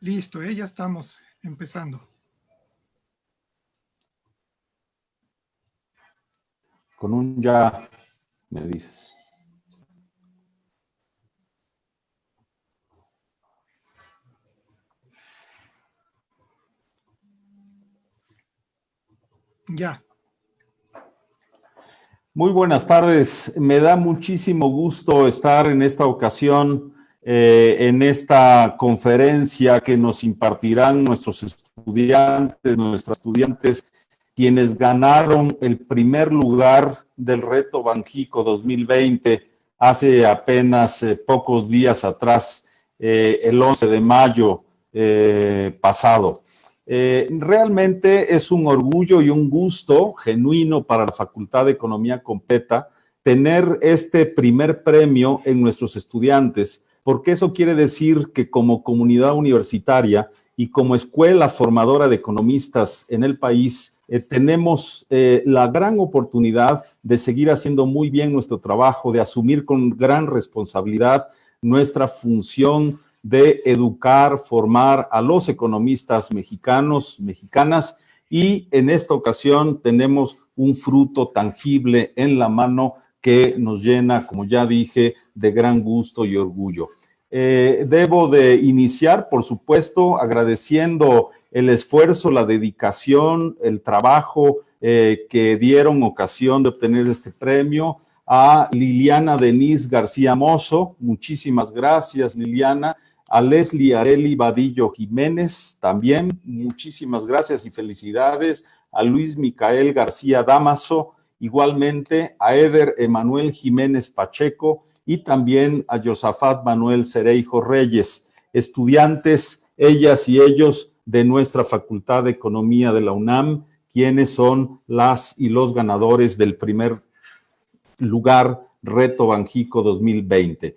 Listo, ya estamos empezando. Con un ya, me dices. Ya. Muy buenas tardes. Me da muchísimo gusto estar en esta ocasión en esta conferencia que nos impartirán nuestras estudiantes, quienes ganaron el primer lugar del Reto Banjico 2020 hace apenas pocos días atrás, el 11 de mayo pasado. Realmente es un orgullo y un gusto genuino para la Facultad de Economía Completa tener este primer premio en nuestros estudiantes, porque eso quiere decir que como comunidad universitaria y como escuela formadora de economistas en el país, tenemos la gran oportunidad de seguir haciendo muy bien nuestro trabajo, de asumir con gran responsabilidad nuestra función de educar, formar a los economistas mexicanos, mexicanas, y en esta ocasión tenemos un fruto tangible en la mano que nos llena, como ya dije, de gran gusto y orgullo. Debo de iniciar, por supuesto, agradeciendo el esfuerzo, la dedicación, el trabajo que dieron ocasión de obtener este premio a Liliana Denise García Mozo. Muchísimas gracias, Liliana. A Leslie Areli Vadillo Jiménez, también muchísimas gracias y felicidades. A Luis Micael García Damaso, igualmente a Eder Emanuel Jiménez Pacheco y también a Josafat Manuel Cereijo Reyes, estudiantes, ellas y ellos de nuestra Facultad de Economía de la UNAM, quienes son las y los ganadores del primer lugar Reto Banjico 2020.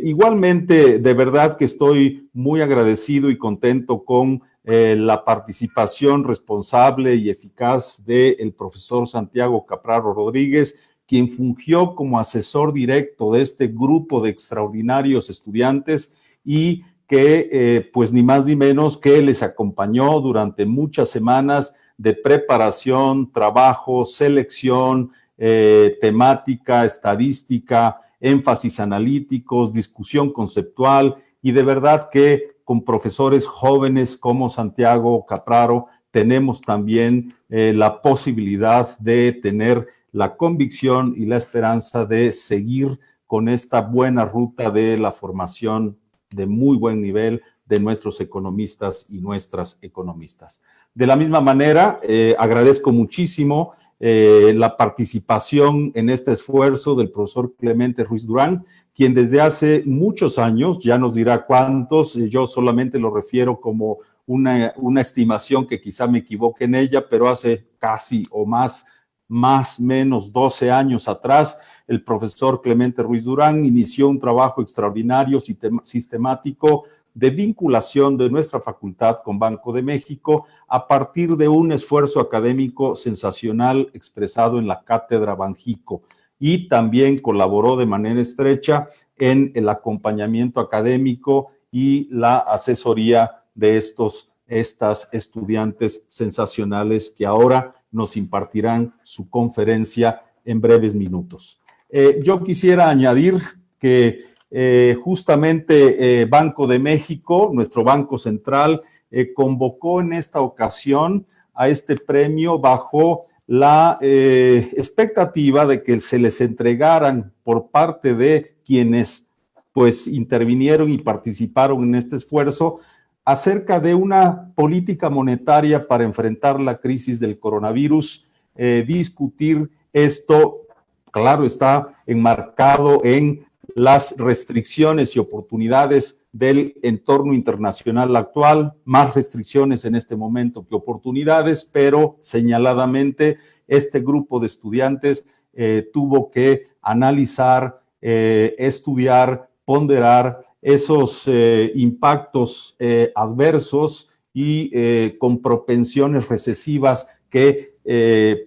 Igualmente, de verdad que estoy muy agradecido y contento con la participación responsable y eficaz del profesor Santiago Capraro Rodríguez, quien fungió como asesor directo de este grupo de extraordinarios estudiantes y que pues ni más ni menos que les acompañó durante muchas semanas de preparación, trabajo, selección, temática, estadística, énfasis analíticos, discusión conceptual, y de verdad que con profesores jóvenes como Santiago Capraro tenemos también la posibilidad de tener la convicción y la esperanza de seguir con esta buena ruta de la formación de muy buen nivel de nuestros economistas y nuestras economistas. De la misma manera, agradezco muchísimo la participación en este esfuerzo del profesor Clemente Ruiz Durán, quien desde hace muchos años, ya nos dirá cuántos, yo solamente lo refiero como una estimación que quizá me equivoque en ella, pero hace casi o más menos 12 años atrás, el profesor Clemente Ruiz Durán inició un trabajo extraordinario, sistemático, de vinculación de nuestra facultad con Banco de México a partir de un esfuerzo académico sensacional expresado en la Cátedra Banjico, y también colaboró de manera estrecha en el acompañamiento académico y la asesoría de estas estudiantes sensacionales que ahora nos impartirán su conferencia en breves minutos. Yo quisiera añadir que justamente Banco de México, nuestro Banco Central, convocó en esta ocasión a este premio bajo la expectativa de que se les entregaran por parte de quienes pues intervinieron y participaron en este esfuerzo acerca de una política monetaria para enfrentar la crisis del coronavirus, discutir esto, claro, está enmarcado en las restricciones y oportunidades del entorno internacional actual, más restricciones en este momento que oportunidades, pero señaladamente este grupo de estudiantes tuvo que analizar, estudiar, ponderar esos impactos adversos y con propensiones recesivas que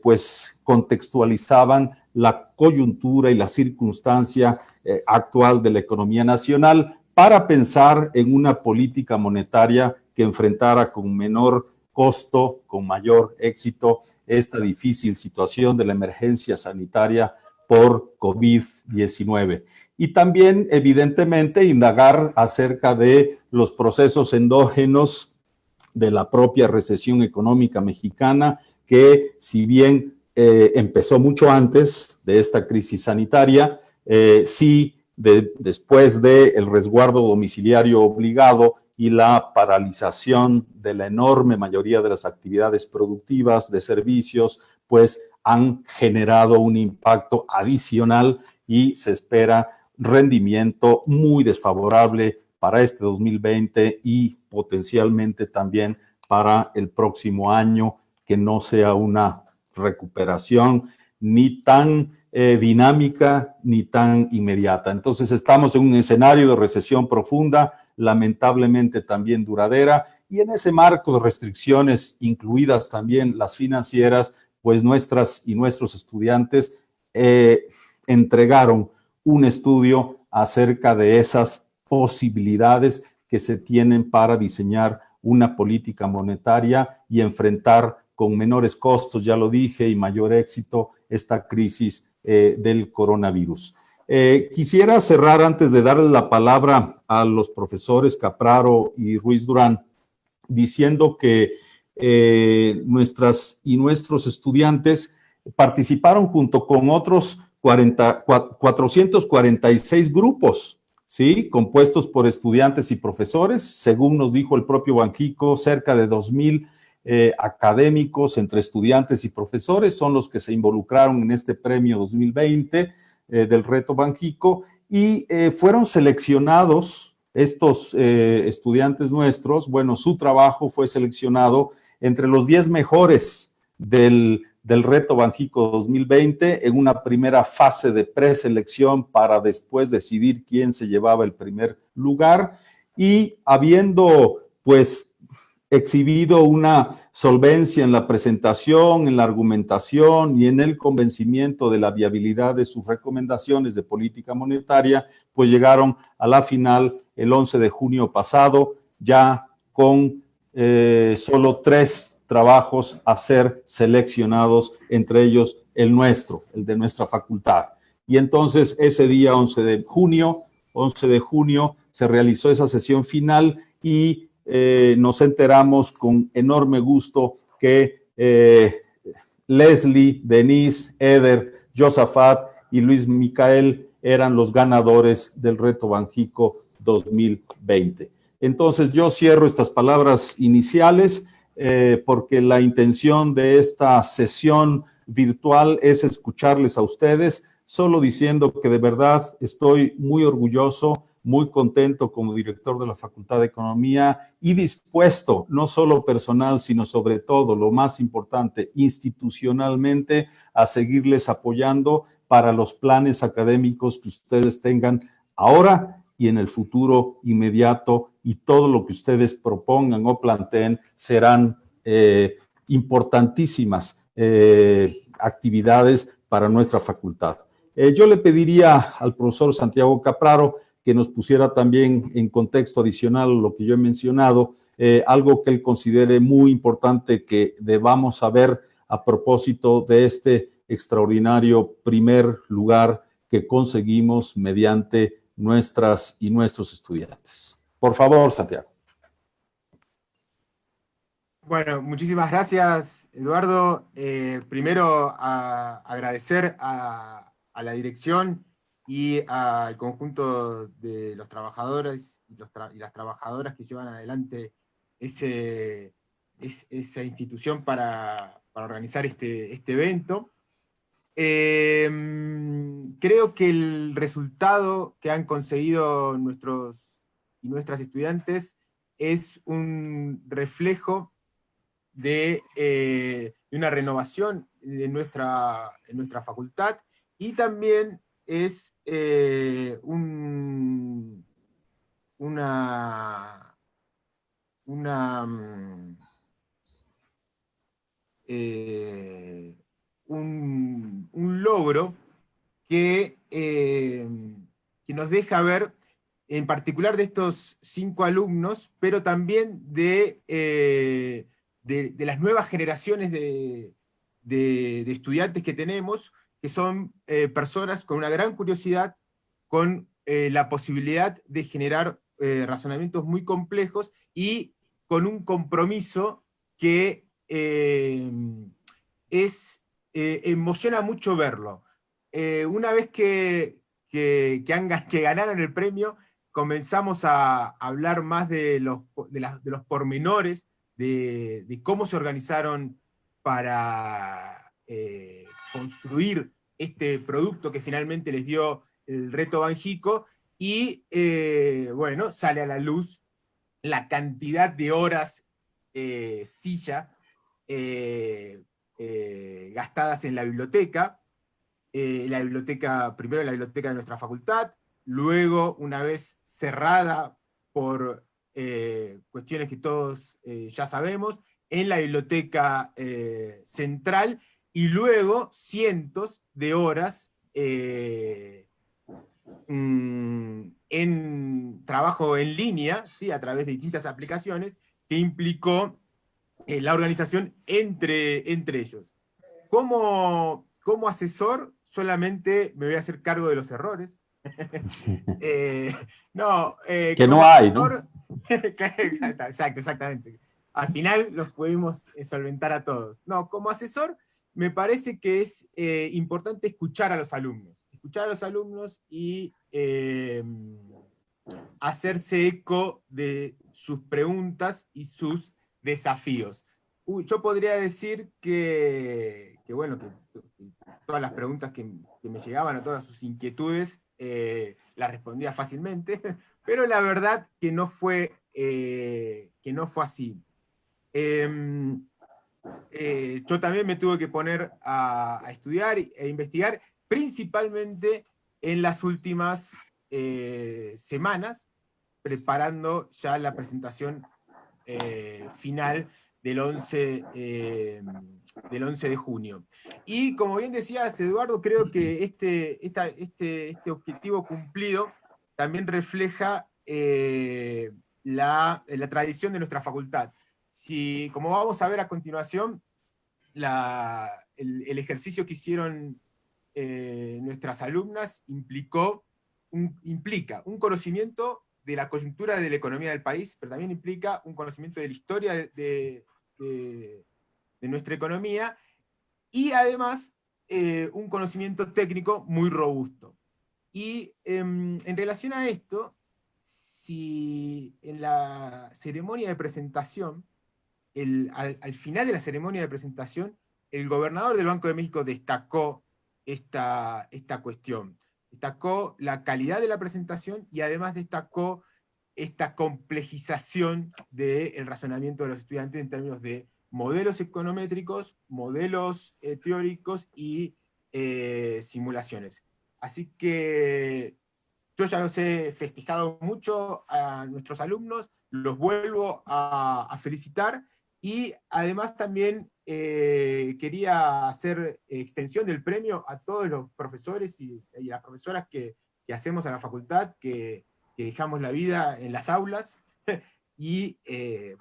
pues contextualizaban la coyuntura y la circunstancia actual de la economía nacional, para pensar en una política monetaria que enfrentara con menor costo, con mayor éxito, esta difícil situación de la emergencia sanitaria por COVID-19. Y también, evidentemente, indagar acerca de los procesos endógenos de la propia recesión económica mexicana, que si bien empezó mucho antes de esta crisis sanitaria, sí, después del resguardo domiciliario obligado y la paralización de la enorme mayoría de las actividades productivas, de servicios, pues han generado un impacto adicional y se espera rendimiento muy desfavorable para este 2020 y potencialmente también para el próximo año, que no sea una recuperación ni tan dinámica ni tan inmediata. Entonces estamos en un escenario de recesión profunda, lamentablemente también duradera, y en ese marco de restricciones, incluidas también las financieras, pues nuestras y nuestros estudiantes entregaron un estudio acerca de esas posibilidades que se tienen para diseñar una política monetaria y enfrentar con menores costos, ya lo dije, y mayor éxito esta crisis del coronavirus. Quisiera cerrar antes de darle la palabra a los profesores Capraro y Ruiz Durán, diciendo que nuestras y nuestros estudiantes participaron junto con otros 446 grupos, ¿sí? Compuestos por estudiantes y profesores, según nos dijo el propio Banxico, cerca de 2,000 académicos entre estudiantes y profesores son los que se involucraron en este premio 2020 del Reto Banxico, y fueron seleccionados estos estudiantes nuestros. Bueno, su trabajo fue seleccionado entre los 10 mejores del Reto Banxico 2020 en una primera fase de preselección para después decidir quién se llevaba el primer lugar, y habiendo pues exhibido una solvencia en la presentación, en la argumentación y en el convencimiento de la viabilidad de sus recomendaciones de política monetaria, pues llegaron a la final el 11 de junio pasado, ya con solo 3 trabajos a ser seleccionados, entre ellos el nuestro, el de nuestra facultad. Y entonces ese día 11 de junio se realizó esa sesión final y nos enteramos con enorme gusto que Leslie, Denise, Eder, Josafat y Luis Micael eran los ganadores del Reto Banxico 2020. Entonces yo cierro estas palabras iniciales porque la intención de esta sesión virtual es escucharles a ustedes, solo diciendo que de verdad estoy muy orgulloso, muy contento como director de la Facultad de Economía y dispuesto, no solo personal, sino sobre todo, lo más importante, institucionalmente, a seguirles apoyando para los planes académicos que ustedes tengan ahora y en el futuro inmediato, y todo lo que ustedes propongan o planteen serán importantísimas actividades para nuestra facultad. Yo le pediría al profesor Santiago Capraro que nos pusiera también en contexto adicional lo que yo he mencionado, algo que él considere muy importante que debamos saber a propósito de este extraordinario primer lugar que conseguimos mediante nuestras y nuestros estudiantes. Por favor, Santiago. Bueno, muchísimas gracias, Eduardo. Primero, agradecer a la dirección y al conjunto de los trabajadores y las trabajadoras que llevan adelante esa institución para organizar este evento. Creo que el resultado que han conseguido nuestros y nuestras estudiantes es un reflejo de una renovación de nuestra facultad, y también es un logro que nos deja ver en particular de estos 5 alumnos, pero también de las nuevas generaciones de estudiantes que tenemos, que son personas con una gran curiosidad, con la posibilidad de generar razonamientos muy complejos y con un compromiso que emociona mucho verlo. Una vez que ganaron el premio, comenzamos a hablar más de los pormenores, de cómo se organizaron para construir este producto que finalmente les dio el reto Banjico, y bueno, sale a la luz la cantidad de horas silla gastadas en la biblioteca, primero la biblioteca de nuestra facultad, luego, una vez cerrada por cuestiones que todos ya sabemos, en la biblioteca central, y luego cientos de horas en trabajo en línea, ¿sí? A través de distintas aplicaciones, que implicó la organización entre ellos. Como asesor, solamente me voy a hacer cargo de los errores. No, Que como no hay, ¿no? asesor, exactamente. Al final los pudimos solventar a todos. No, como asesor, me parece que es importante escuchar a los alumnos y hacerse eco de sus preguntas y sus desafíos. Yo podría decir bueno, que todas las preguntas que me llegaban, a todas sus inquietudes, las respondía fácilmente, pero la verdad que no fue así. Yo también me tuve que poner a estudiar e investigar, principalmente en las últimas semanas, preparando ya la presentación final del 11 de junio. Y como bien decías, Eduardo, creo que este objetivo cumplido también refleja la tradición de nuestra facultad. Si, como vamos a ver a continuación, el ejercicio que hicieron nuestras alumnas implica un conocimiento de la coyuntura de la economía del país, pero también implica un conocimiento de la historia de nuestra economía, y además un conocimiento técnico muy robusto. Y en relación a esto, si en la ceremonia de presentación, al final de la ceremonia de presentación, el gobernador del Banco de México destacó esta cuestión. Destacó la calidad de la presentación y además destacó esta complejización del razonamiento de los estudiantes en términos de modelos econométricos, modelos teóricos y simulaciones. Así que yo ya los he festejado mucho a nuestros alumnos, los vuelvo a felicitar, y además también quería hacer extensión del premio a todos los profesores y las profesoras que hacemos a la facultad, que dejamos la vida en las aulas y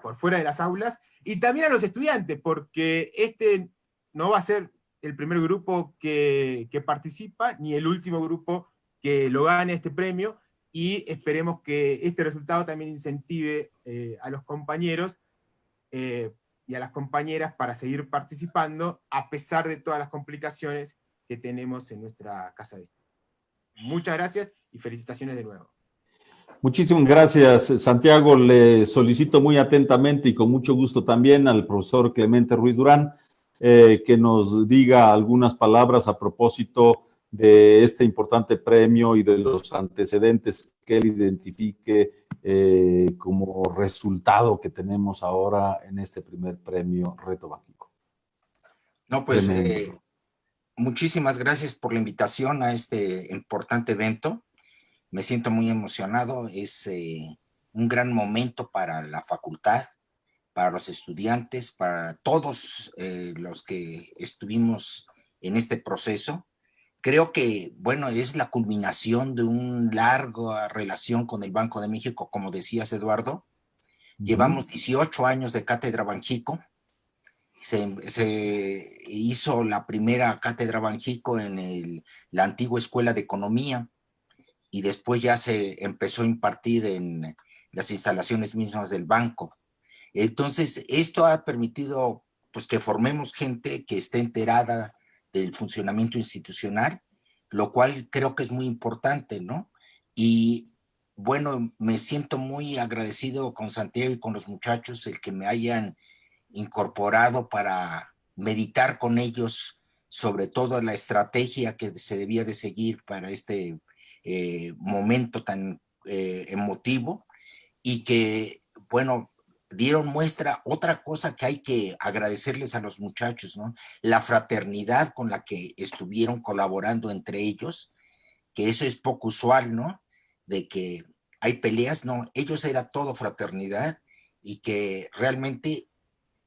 por fuera de las aulas, y también a los estudiantes, porque este no va a ser el primer grupo que participa, ni el último grupo que lo gane este premio, y esperemos que este resultado también incentive a los compañeros y a las compañeras para seguir participando, a pesar de todas las complicaciones que tenemos en nuestra casa de estudio. Muchas gracias y felicitaciones de nuevo. Muchísimas gracias, Santiago. Le solicito muy atentamente y con mucho gusto también al profesor Clemente Ruiz Durán que nos diga algunas palabras a propósito de este importante premio y de los antecedentes que él identifique como resultado que tenemos ahora en este primer premio Reto Banjico. No, pues muchísimas gracias por la invitación a este importante evento. Me siento muy emocionado, es un gran momento para la facultad, para los estudiantes, para todos los que estuvimos en este proceso. creo que, bueno, es la culminación de una larga relación con el Banco de México, como decías, Eduardo. Llevamos 18 años de Cátedra Banjico. Se hizo la primera Cátedra Banjico en la antigua Escuela de Economía y después ya se empezó a impartir en las instalaciones mismas del banco. Entonces, esto ha permitido pues, que formemos gente que esté enterada del funcionamiento institucional, lo cual creo que es muy importante, ¿no? Y bueno, me siento muy agradecido con Santiago y con los muchachos el que me hayan incorporado para meditar con ellos sobre todo la estrategia que se debía de seguir para este momento tan emotivo y que, bueno, dieron muestra, otra cosa que hay que agradecerles a los muchachos, ¿no? La fraternidad con la que estuvieron colaborando entre ellos, que eso es poco usual, ¿no? De que hay peleas, no, ellos era todo fraternidad y que realmente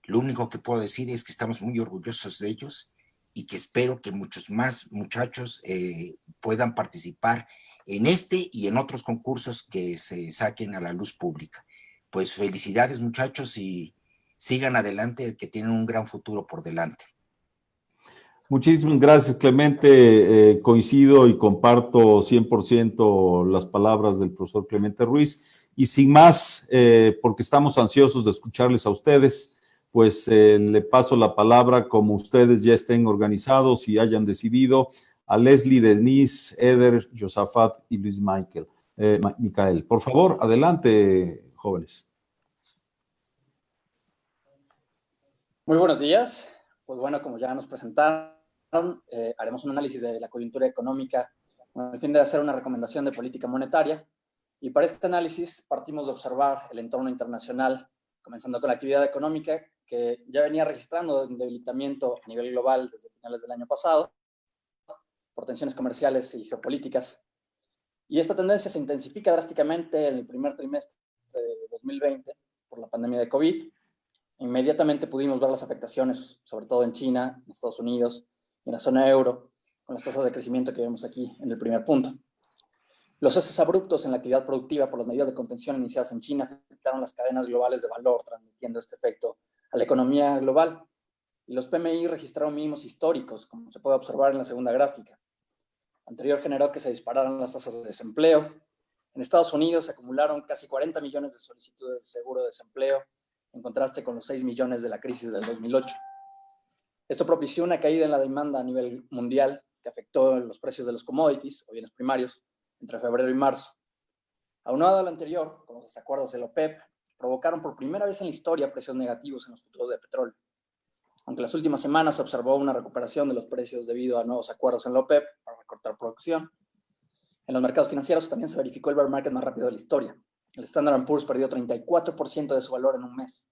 lo único que puedo decir es que estamos muy orgullosos de ellos y que espero que muchos más muchachos puedan participar en este y en otros concursos que se saquen a la luz pública. Pues felicidades muchachos y sigan adelante, que tienen un gran futuro por delante. Muchísimas gracias, Clemente. Coincido y comparto 100% las palabras del profesor Clemente Ruiz. Y sin más, porque estamos ansiosos de escucharles a ustedes, pues le paso la palabra, como ustedes ya estén organizados y hayan decidido, a Leslie, Denise, Eder, Josafat y Luis Micael. Por favor, adelante, jóvenes. Muy buenos días. Pues bueno, como ya nos presentaron, haremos un análisis de la coyuntura económica con el fin de hacer una recomendación de política monetaria. Y para este análisis partimos de observar el entorno internacional, comenzando con la actividad económica, que ya venía registrando un debilitamiento a nivel global desde finales del año pasado, por tensiones comerciales y geopolíticas. Y esta tendencia se intensifica drásticamente en el primer trimestre de 2020 por la pandemia de COVID. Inmediatamente pudimos ver las afectaciones, sobre todo en China, en Estados Unidos, en la zona euro, con las tasas de crecimiento que vemos aquí en el primer punto. Los ceses abruptos en la actividad productiva por las medidas de contención iniciadas en China afectaron las cadenas globales de valor, transmitiendo este efecto a la economía global. Y los PMI registraron mínimos históricos, como se puede observar en la segunda gráfica. Anterior generó que se dispararan las tasas de desempleo. En Estados Unidos se acumularon casi 40 millones de solicitudes de seguro de desempleo, en contraste con los 6 millones de la crisis del 2008. Esto propició una caída en la demanda a nivel mundial que afectó los precios de los commodities o bienes primarios entre febrero y marzo. Aunado a lo anterior, con los desacuerdos de la OPEP, provocaron por primera vez en la historia precios negativos en los futuros de petróleo. Aunque las últimas semanas se observó una recuperación de los precios debido a nuevos acuerdos en la OPEP para recortar producción, en los mercados financieros también se verificó el bear market más rápido de la historia. El Standard & Poor's perdió 34% de su valor en un mes.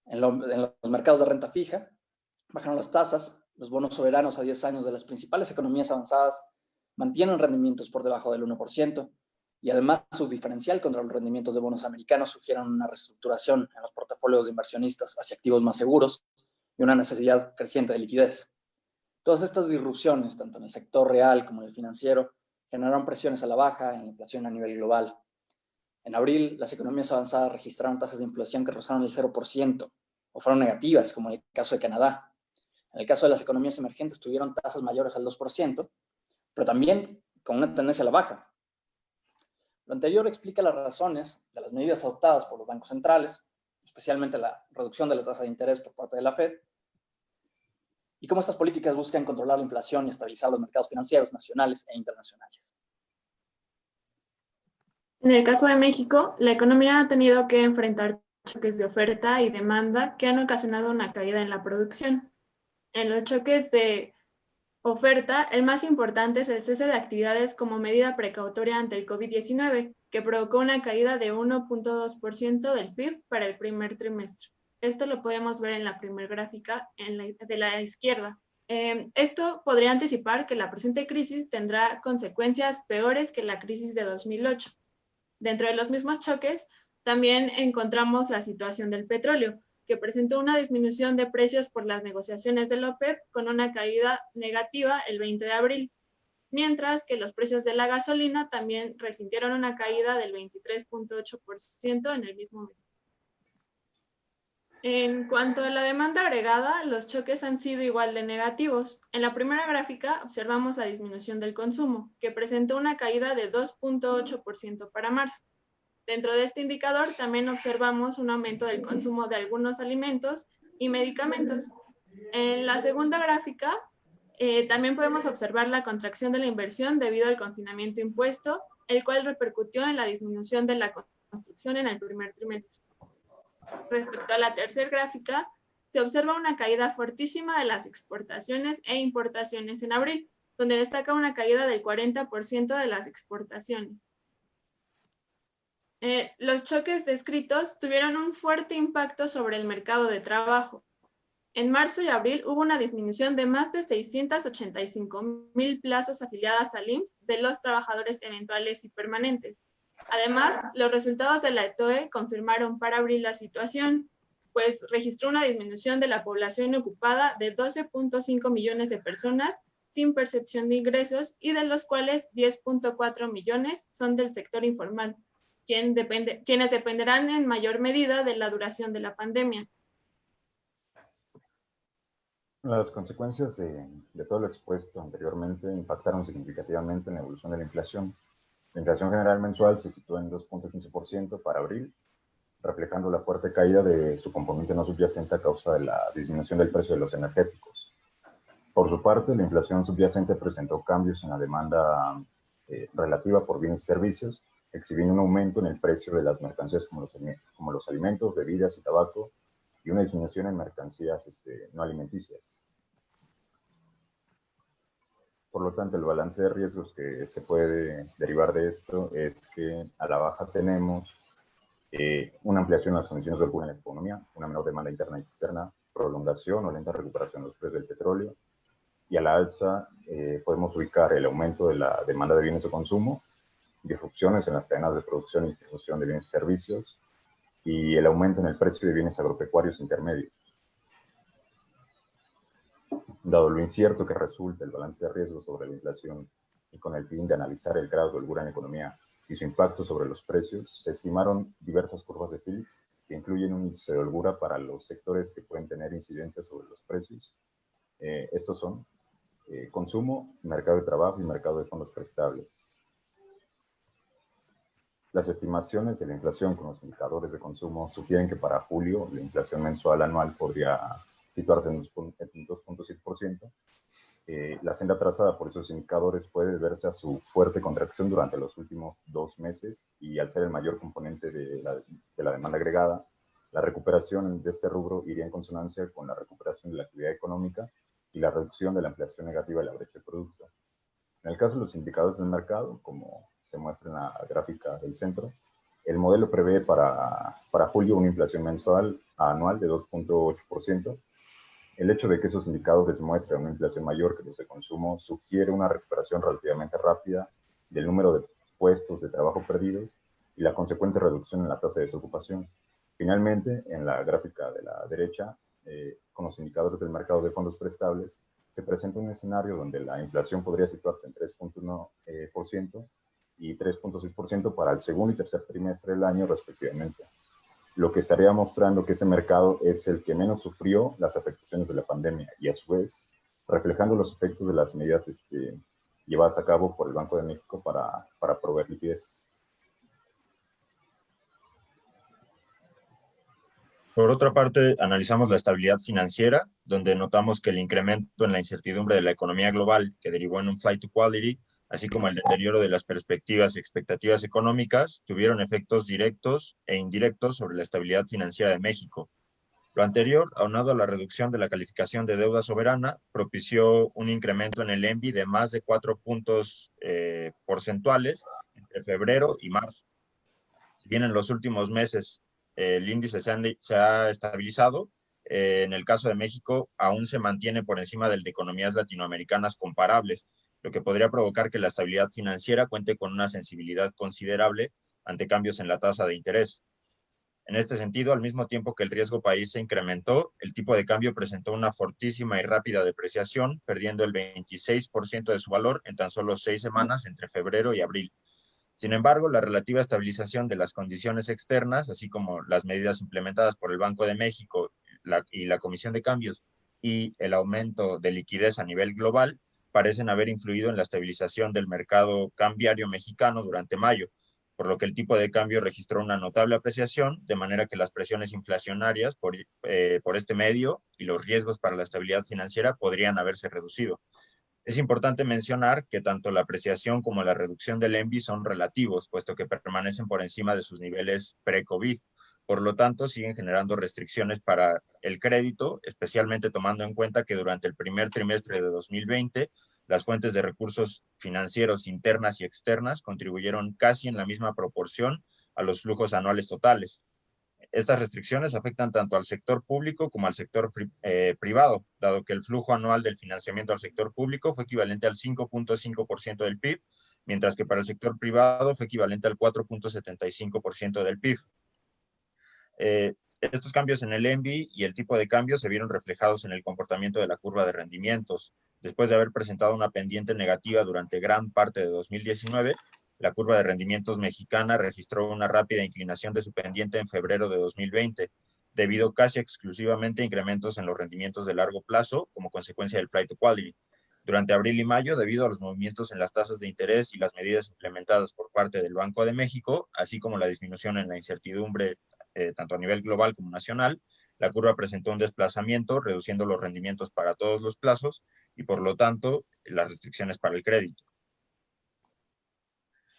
En los mercados de renta fija, bajaron las tasas. Los bonos soberanos a 10 años de las principales economías avanzadas mantienen rendimientos por debajo del 1%, y además su diferencial contra los rendimientos de bonos americanos sugieren una reestructuración en los portafolios de inversionistas hacia activos más seguros y una necesidad creciente de liquidez. Todas estas disrupciones, tanto en el sector real como en el financiero, generaron presiones a la baja en la inflación a nivel global. En abril, las economías avanzadas registraron tasas de inflación que rozaron el 0% o fueron negativas, como en el caso de Canadá. En el caso de las economías emergentes tuvieron tasas mayores al 2%, pero también con una tendencia a la baja. Lo anterior explica las razones de las medidas adoptadas por los bancos centrales, especialmente la reducción de la tasa de interés por parte de la Fed, y cómo estas políticas buscan controlar la inflación y estabilizar los mercados financieros nacionales e internacionales. En el caso de México, la economía ha tenido que enfrentar choques de oferta y demanda que han ocasionado una caída en la producción. En los choques de oferta, el más importante es el cese de actividades como medida precautoria ante el COVID-19, que provocó una caída de 1.2% del PIB para el primer trimestre. Esto lo podemos ver en la primera gráfica de la izquierda. Esto podría anticipar que la presente crisis tendrá consecuencias peores que la crisis de 2008. Dentro de los mismos choques, también encontramos la situación del petróleo, que presentó una disminución de precios por las negociaciones de la OPEP con una caída negativa el 20 de abril, mientras que los precios de la gasolina también resintieron una caída del 23.8% en el mismo mes. En cuanto a la demanda agregada, los choques han sido igual de negativos. En la primera gráfica observamos la disminución del consumo, que presentó una caída de 2.8% para marzo. Dentro de este indicador también observamos un aumento del consumo de algunos alimentos y medicamentos. En la segunda gráfica también podemos observar la contracción de la inversión debido al confinamiento impuesto, el cual repercutió en la disminución de la construcción en el primer trimestre. Respecto a la tercera gráfica, se observa una caída fortísima de las exportaciones e importaciones en abril, donde destaca una caída del 40% de las exportaciones. Los choques descritos tuvieron un fuerte impacto sobre el mercado de trabajo. En marzo y abril hubo una disminución de más de 685,000 plazas afiliadas al IMSS de los trabajadores eventuales y permanentes. Además, los resultados de la ETOE confirmaron para abril la situación, pues registró una disminución de la población ocupada de 12.5 millones de personas sin percepción de ingresos y de los cuales 10.4 millones son del sector informal, quienes dependerán en mayor medida de la duración de la pandemia. Las consecuencias de todo lo expuesto anteriormente impactaron significativamente en la evolución de la inflación. La inflación general mensual se situó en 2.15% para abril, reflejando la fuerte caída de su componente no subyacente a causa de la disminución del precio de los energéticos. Por su parte, la inflación subyacente presentó cambios en la demanda relativa por bienes y servicios, exhibiendo un aumento en el precio de las mercancías como los alimentos, bebidas y tabaco, y una disminución en mercancías no alimenticias. Por lo tanto, el balance de riesgos que se puede derivar de esto es que a la baja tenemos una ampliación en las condiciones de holgura en la economía, una menor demanda interna y externa, prolongación o lenta recuperación de los precios del petróleo, y a la alza podemos ubicar el aumento de la demanda de bienes de consumo, disrupciones en las cadenas de producción y distribución de bienes y servicios, y el aumento en el precio de bienes agropecuarios intermedios. Dado lo incierto que resulta el balance de riesgos sobre la inflación y con el fin de analizar el grado de holgura en la economía y su impacto sobre los precios, se estimaron diversas curvas de Phillips que incluyen un índice de holgura para los sectores que pueden tener incidencia sobre los precios. Estos son consumo, mercado de trabajo y mercado de fondos prestables. Las estimaciones de la inflación con los indicadores de consumo sugieren que para julio la inflación mensual anual podría situarse en 2.7%. La senda trazada por esos indicadores puede deberse a su fuerte contracción durante los últimos 2 meses y al ser el mayor componente de la demanda agregada, la recuperación de este rubro iría en consonancia con la recuperación de la actividad económica y la reducción de la inflación negativa de la brecha de producto. En el caso de los indicadores del mercado, como se muestra en la gráfica del centro, el modelo prevé para julio una inflación mensual anual de 2.8%. El hecho de que esos indicadores muestren una inflación mayor que los de consumo sugiere una recuperación relativamente rápida del número de puestos de trabajo perdidos y la consecuente reducción en la tasa de desocupación. Finalmente, en la gráfica de la derecha, con los indicadores del mercado de fondos prestables, se presenta un escenario donde la inflación podría situarse en 3.1% y 3.6% para el segundo y tercer trimestre del año, respectivamente. Lo que estaría mostrando que ese mercado es el que menos sufrió las afectaciones de la pandemia y, a su vez, reflejando los efectos de las medidas llevadas a cabo por el Banco de México para proveer liquidez. Por otra parte, analizamos la estabilidad financiera, donde notamos que el incremento en la incertidumbre de la economía global, que derivó en un flight to quality, así como el deterioro de las perspectivas y expectativas económicas, tuvieron efectos directos e indirectos sobre la estabilidad financiera de México. Lo anterior, aunado a la reducción de la calificación de deuda soberana, propició un incremento en el ENBI de más de 4 puntos porcentuales entre febrero y marzo. Si bien en los últimos meses el índice se ha estabilizado, en el caso de México aún se mantiene por encima del de economías latinoamericanas comparables, lo que podría provocar que la estabilidad financiera cuente con una sensibilidad considerable ante cambios en la tasa de interés. En este sentido, al mismo tiempo que el riesgo país se incrementó, el tipo de cambio presentó una fortísima y rápida depreciación, perdiendo el 26% de su valor en tan solo 6 semanas entre febrero y abril. Sin embargo, la relativa estabilización de las condiciones externas, así como las medidas implementadas por el Banco de México y la Comisión de Cambios y el aumento de liquidez a nivel global, parecen haber influido en la estabilización del mercado cambiario mexicano durante mayo, por lo que el tipo de cambio registró una notable apreciación, de manera que las presiones inflacionarias por este medio y los riesgos para la estabilidad financiera podrían haberse reducido. Es importante mencionar que tanto la apreciación como la reducción del ENVI son relativos, puesto que permanecen por encima de sus niveles pre-COVID. Por lo tanto, siguen generando restricciones para el crédito, especialmente tomando en cuenta que durante el primer trimestre de 2020, las fuentes de recursos financieros internas y externas contribuyeron casi en la misma proporción a los flujos anuales totales. Estas restricciones afectan tanto al sector público como al sector privado, dado que el flujo anual del financiamiento al sector público fue equivalente al 5.5% del PIB, mientras que para el sector privado fue equivalente al 4.75% del PIB. Estos cambios en el ENVI y el tipo de cambio se vieron reflejados en el comportamiento de la curva de rendimientos. Después de haber presentado una pendiente negativa durante gran parte de 2019, la curva de rendimientos mexicana registró una rápida inclinación de su pendiente en febrero de 2020, debido casi exclusivamente a incrementos en los rendimientos de largo plazo como consecuencia del flight to quality. Durante abril y mayo, debido a los movimientos en las tasas de interés y las medidas implementadas por parte del Banco de México, así como la disminución en la incertidumbre tanto a nivel global como nacional, la curva presentó un desplazamiento, reduciendo los rendimientos para todos los plazos y, por lo tanto, las restricciones para el crédito.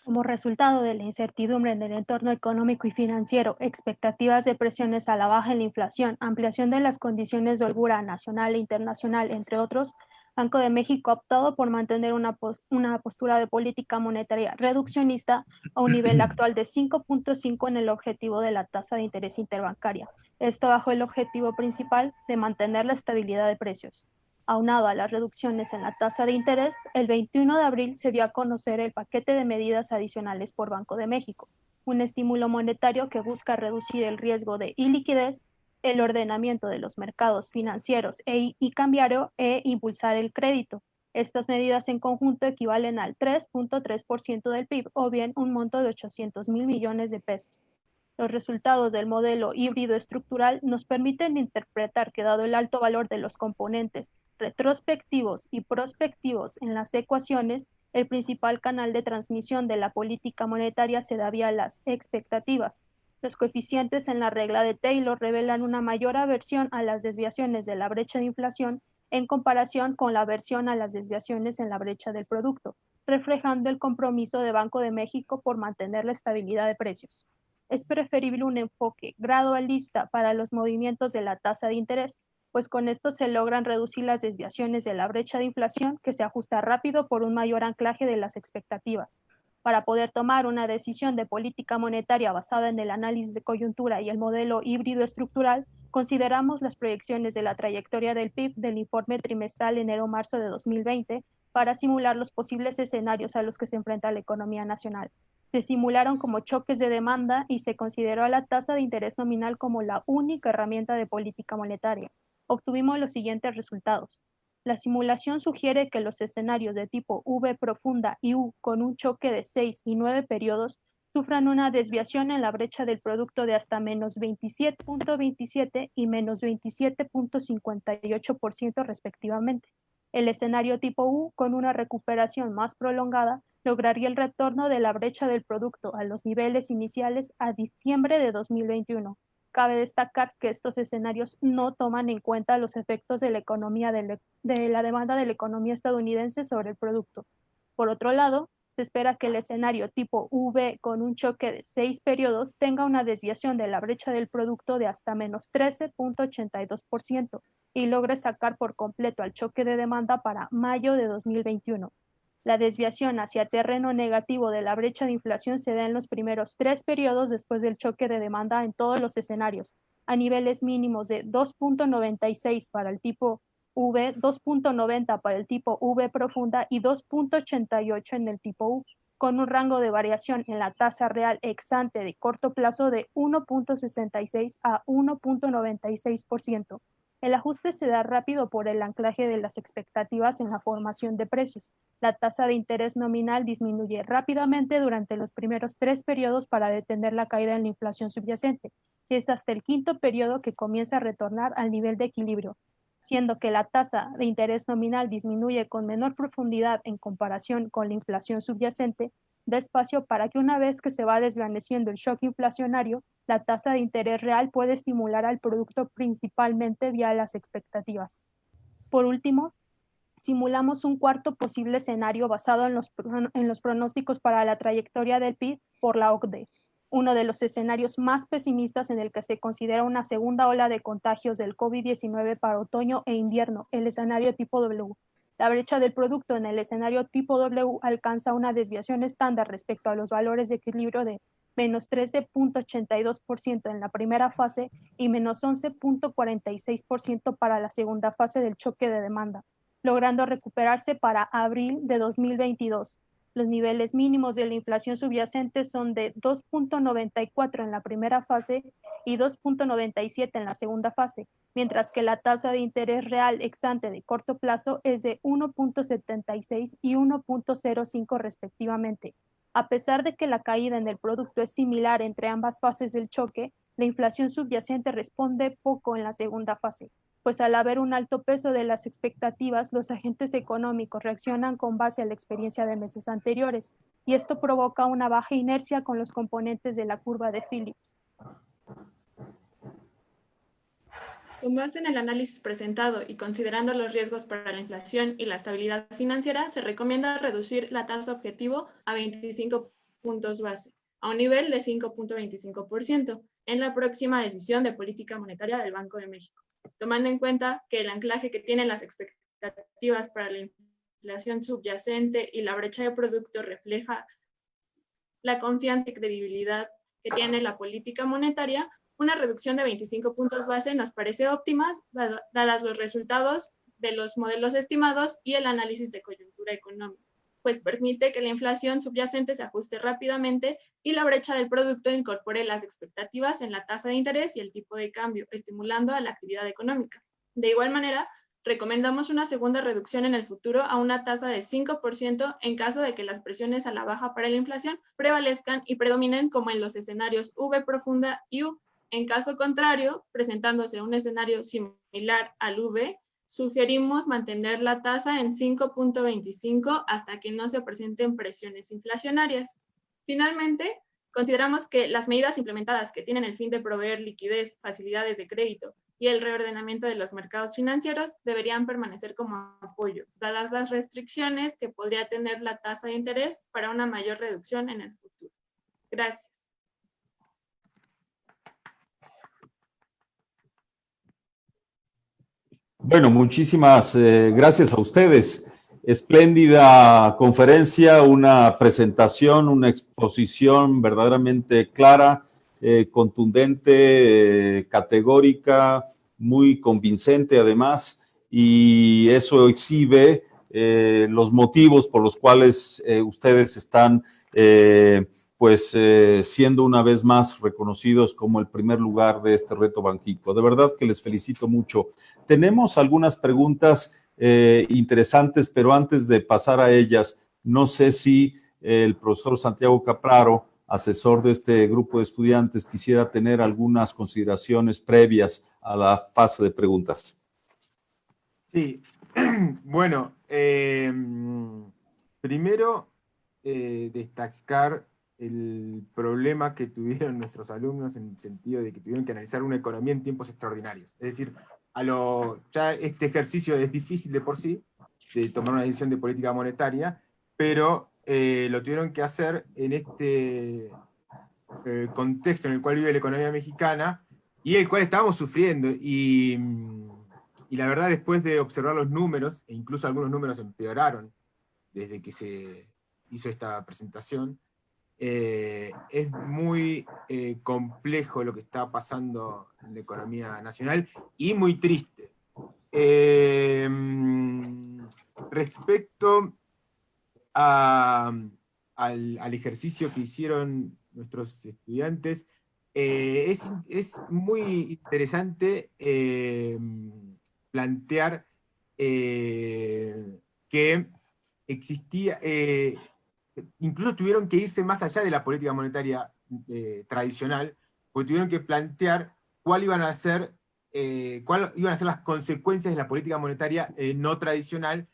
Como resultado de la incertidumbre en el entorno económico y financiero, expectativas de presiones a la baja en la inflación, ampliación de las condiciones de holgura nacional e internacional, entre otros, Banco de México ha optado por mantener una postura de política monetaria reduccionista a un nivel actual de 5.5 en el objetivo de la tasa de interés interbancaria. Esto bajo el objetivo principal de mantener la estabilidad de precios. Aunado a las reducciones en la tasa de interés, el 21 de abril se dio a conocer el paquete de medidas adicionales por Banco de México, un estímulo monetario que busca reducir el riesgo de iliquidez, el ordenamiento de los mercados financieros y cambiario e impulsar el crédito. Estas medidas en conjunto equivalen al 3.3% del PIB o bien un monto de 800,000 millones de pesos. Los resultados del modelo híbrido estructural nos permiten interpretar que, dado el alto valor de los componentes retrospectivos y prospectivos en las ecuaciones, el principal canal de transmisión de la política monetaria se da vía las expectativas. Los coeficientes en la regla de Taylor revelan una mayor aversión a las desviaciones de la brecha de inflación en comparación con la aversión a las desviaciones en la brecha del producto, reflejando el compromiso de Banco de México por mantener la estabilidad de precios. Es preferible un enfoque gradualista para los movimientos de la tasa de interés, pues con esto se logran reducir las desviaciones de la brecha de inflación, que se ajusta rápido por un mayor anclaje de las expectativas. Para poder tomar una decisión de política monetaria basada en el análisis de coyuntura y el modelo híbrido estructural, consideramos las proyecciones de la trayectoria del PIB del informe trimestral enero-marzo de 2020 para simular los posibles escenarios a los que se enfrenta la economía nacional. Se simularon como choques de demanda y se consideró a la tasa de interés nominal como la única herramienta de política monetaria. Obtuvimos los siguientes resultados. La simulación sugiere que los escenarios de tipo V profunda y U con un choque de 6 y 9 periodos sufran una desviación en la brecha del producto de hasta menos 27.27 y menos 27.58% respectivamente. El escenario tipo U, con una recuperación más prolongada, lograría el retorno de la brecha del producto a los niveles iniciales a diciembre de 2021. Cabe destacar que estos escenarios no toman en cuenta los efectos de la economía de la demanda de la economía estadounidense sobre el producto. Por otro lado, se espera que el escenario tipo V con un choque de 6 periodos tenga una desviación de la brecha del producto de hasta menos 13.82% y logre sacar por completo al choque de demanda para mayo de 2021. La desviación hacia terreno negativo de la brecha de inflación se da en los primeros 3 periodos después del choque de demanda en todos los escenarios, a niveles mínimos de 2.96 para el tipo V, 2.90 para el tipo V profunda y 2.88 en el tipo U. con un rango de variación en la tasa real ex ante de corto plazo de 1.66 a 1.96%. El ajuste se da rápido por el anclaje de las expectativas en la formación de precios. La tasa de interés nominal disminuye rápidamente durante los primeros 3 periodos para detener la caída en la inflación subyacente, y es hasta el quinto periodo que comienza a retornar al nivel de equilibrio, siendo que la tasa de interés nominal disminuye con menor profundidad en comparación con la inflación subyacente, da espacio para que una vez que se va desvaneciendo el shock inflacionario, la tasa de interés real puede estimular al producto principalmente vía las expectativas. Por último, simulamos un cuarto posible escenario basado en los pronósticos para la trayectoria del PIB por la OCDE, uno de los escenarios más pesimistas en el que se considera una segunda ola de contagios del COVID-19 para otoño e invierno, el escenario tipo W. La brecha del producto en el escenario tipo W alcanza una desviación estándar respecto a los valores de equilibrio de menos 13.82% en la primera fase y menos 11.46% para la segunda fase del choque de demanda, logrando recuperarse para abril de 2022. Los niveles mínimos de la inflación subyacente son de 2.94 en la primera fase y 2.97 en la segunda fase, mientras que la tasa de interés real ex ante de corto plazo es de 1.76 y 1.05 respectivamente. A pesar de que la caída en el producto es similar entre ambas fases del choque, la inflación subyacente responde poco en la segunda fase, pues al haber un alto peso de las expectativas, los agentes económicos reaccionan con base a la experiencia de meses anteriores, y esto provoca una baja inercia con los componentes de la curva de Phillips. Con base en el análisis presentado y considerando los riesgos para la inflación y la estabilidad financiera, se recomienda reducir la tasa objetivo a 25 puntos base, a un nivel de 5.25%, en la próxima decisión de política monetaria del Banco de México, tomando en cuenta que el anclaje que tienen las expectativas para la inflación subyacente y la brecha de producto refleja la confianza y credibilidad que tiene la política monetaria. Una reducción de 25 puntos base nos parece óptima, dadas los resultados de los modelos estimados y el análisis de coyuntura económica, pues permite que la inflación subyacente se ajuste rápidamente y la brecha del producto incorpore las expectativas en la tasa de interés y el tipo de cambio, estimulando a la actividad económica. De igual manera, recomendamos una segunda reducción en el futuro a una tasa de 5% en caso de que las presiones a la baja para la inflación prevalezcan y predominen como en los escenarios V profunda y U. En caso contrario, presentándose un escenario similar al V, sugerimos mantener la tasa en 5.25 hasta que no se presenten presiones inflacionarias. Finalmente, consideramos que las medidas implementadas que tienen el fin de proveer liquidez, facilidades de crédito y el reordenamiento de los mercados financieros deberían permanecer como apoyo, dadas las restricciones que podría tener la tasa de interés para una mayor reducción en el futuro. Gracias. Bueno, muchísimas gracias a ustedes. Espléndida conferencia, una presentación, una exposición verdaderamente clara, contundente, categórica, muy convincente además, y eso exhibe los motivos por los cuales ustedes están siendo una vez más reconocidos como el primer lugar de este reto Banxico. De verdad que les felicito mucho. Tenemos algunas preguntas interesantes, pero antes de pasar a ellas, no sé si el profesor Santiago Capraro, asesor de este grupo de estudiantes, quisiera tener algunas consideraciones previas a la fase de preguntas. Sí, bueno, primero destacar el problema que tuvieron nuestros alumnos en el sentido de que tuvieron que analizar una economía en tiempos extraordinarios. Es decir, ya este ejercicio es difícil de por sí, de tomar una decisión de política monetaria, pero lo tuvieron que hacer en este contexto en el cual vive la economía mexicana y el cual estábamos sufriendo. Y la verdad, después de observar los números, e incluso algunos números empeoraron desde que se hizo esta presentación, es muy complejo lo que está pasando en la economía nacional y muy triste. Respecto a al ejercicio que hicieron nuestros estudiantes, es muy interesante plantear que existía, incluso tuvieron que irse más allá de la política monetaria tradicional, porque tuvieron que plantear cuáles iban a ser las consecuencias de la política monetaria no tradicional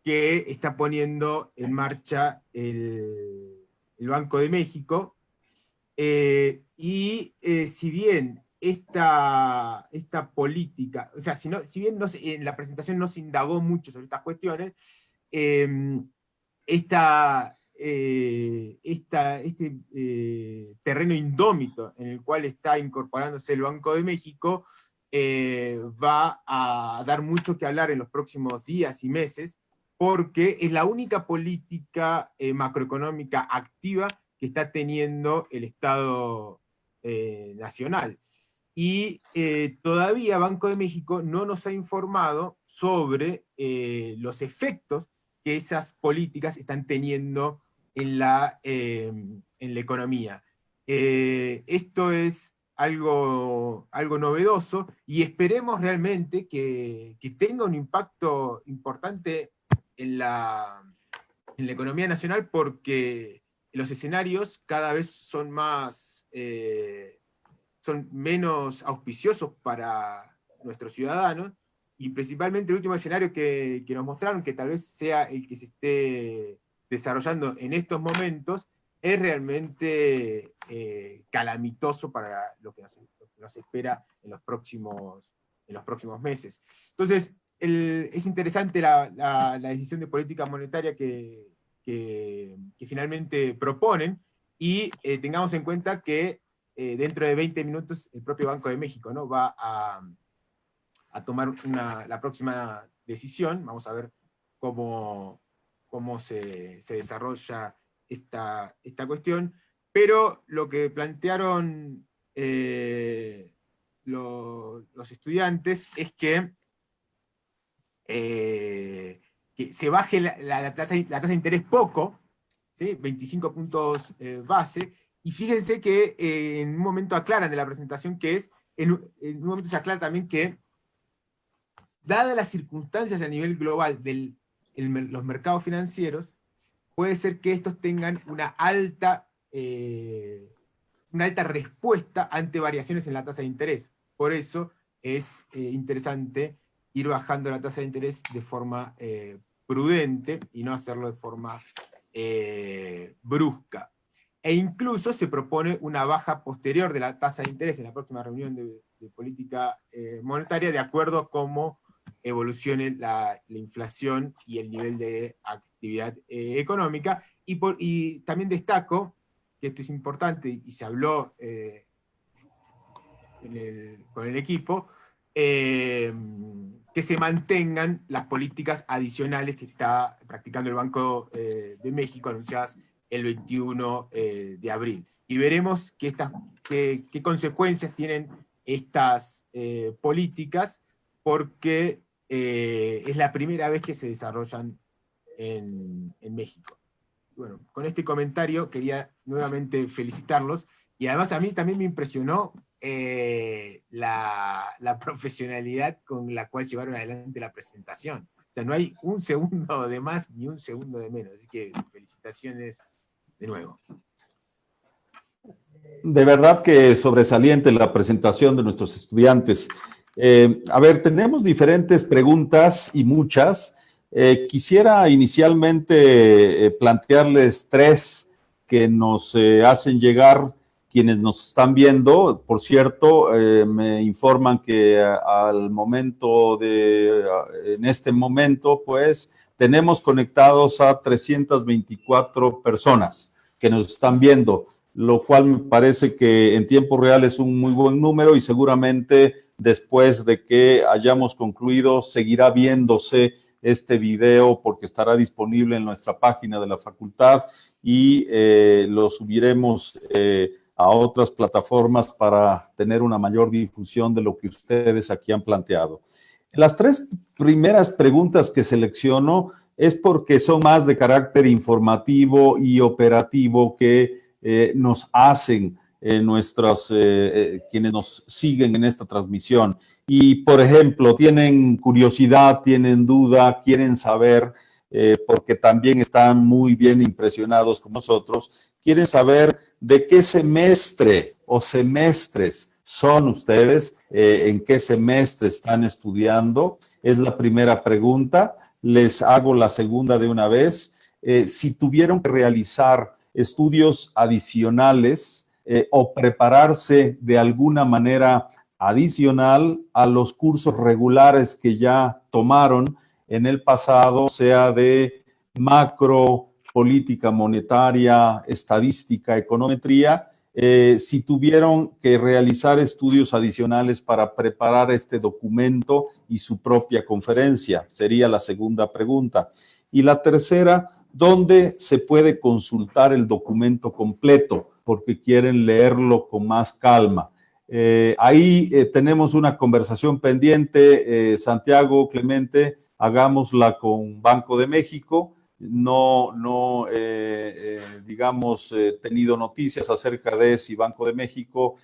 que está poniendo en marcha el Banco de México. Si bien esta política, o sea, si bien en la presentación no se indagó mucho sobre estas cuestiones, este terreno indómito en el cual está incorporándose el Banco de México va a dar mucho que hablar en los próximos días y meses, porque es la única política macroeconómica activa que está teniendo el Estado nacional. Y todavía Banco de México no nos ha informado sobre los efectos que esas políticas están teniendo en la economía. Esto es algo novedoso y esperemos realmente que tenga un impacto importante en la economía nacional, porque los escenarios cada vez son menos auspiciosos para nuestros ciudadanos, y principalmente el último escenario que nos mostraron, que tal vez sea el que se esté desarrollando en estos momentos, es realmente calamitoso para lo que nos espera en los próximos meses. Entonces, es interesante la decisión de política monetaria que finalmente proponen, y tengamos en cuenta que dentro de 20 minutos el propio Banco de México, ¿no?, va a tomar la próxima decisión. Vamos a ver cómo se desarrolla esta cuestión, pero lo que plantearon los estudiantes es que se baje la tasa de interés poco, ¿sí? 25 puntos base, y fíjense que en un momento aclaran de la presentación en un momento se aclara también que, dadas las circunstancias a nivel global de los mercados financieros, puede ser que estos tengan una alta respuesta ante variaciones en la tasa de interés. Por eso es interesante ir bajando la tasa de interés de forma prudente y no hacerlo de forma brusca. E incluso se propone una baja posterior de la tasa de interés en la próxima reunión de política monetaria, de acuerdo a cómo evolucione la inflación y el nivel de actividad económica. Y también destaco, que esto es importante y se habló con el equipo, que se mantengan las políticas adicionales que está practicando el Banco de México, anunciadas el 21 de abril. Y veremos qué consecuencias tienen estas políticas, porque es la primera vez que se desarrollan en México. Bueno, con este comentario quería nuevamente felicitarlos, y además a mí también me impresionó la profesionalidad con la cual llevaron adelante la presentación. O sea, no hay un segundo de más ni un segundo de menos, así que felicitaciones de nuevo. De verdad que sobresaliente la presentación de nuestros estudiantes. A ver, tenemos diferentes preguntas y muchas. Quisiera inicialmente plantearles tres que nos hacen llegar quienes nos están viendo. Por cierto, me informan que en este momento, pues, tenemos conectados a 324 personas que nos están viendo, lo cual me parece que en tiempo real es un muy buen número, y seguramente después de que hayamos concluido seguirá viéndose este video, porque estará disponible en nuestra página de la facultad, y lo subiremos a otras plataformas para tener una mayor difusión de lo que ustedes aquí han planteado. Las tres primeras preguntas que selecciono es porque son más de carácter informativo y operativo que nos hacen quienes nos siguen en esta transmisión. Y, por ejemplo, tienen curiosidad, tienen duda, quieren saber, porque también están muy bien impresionados con nosotros, quieren saber de qué semestre o semestres son ustedes, en qué semestre están estudiando. Es la primera pregunta. Les hago la segunda de una vez. Si tuvieron que realizar estudios adicionales o prepararse de alguna manera adicional a los cursos regulares que ya tomaron en el pasado, sea de macro, política monetaria, estadística, econometría, si tuvieron que realizar estudios adicionales para preparar este documento y su propia conferencia, sería la segunda pregunta. Y la tercera, ¿dónde se puede consultar el documento completo? Porque quieren leerlo con más calma. Ahí tenemos una conversación pendiente, Santiago, Clemente, hagámosla con Banco de México. No digamos, tenido noticias acerca de si Banco de México,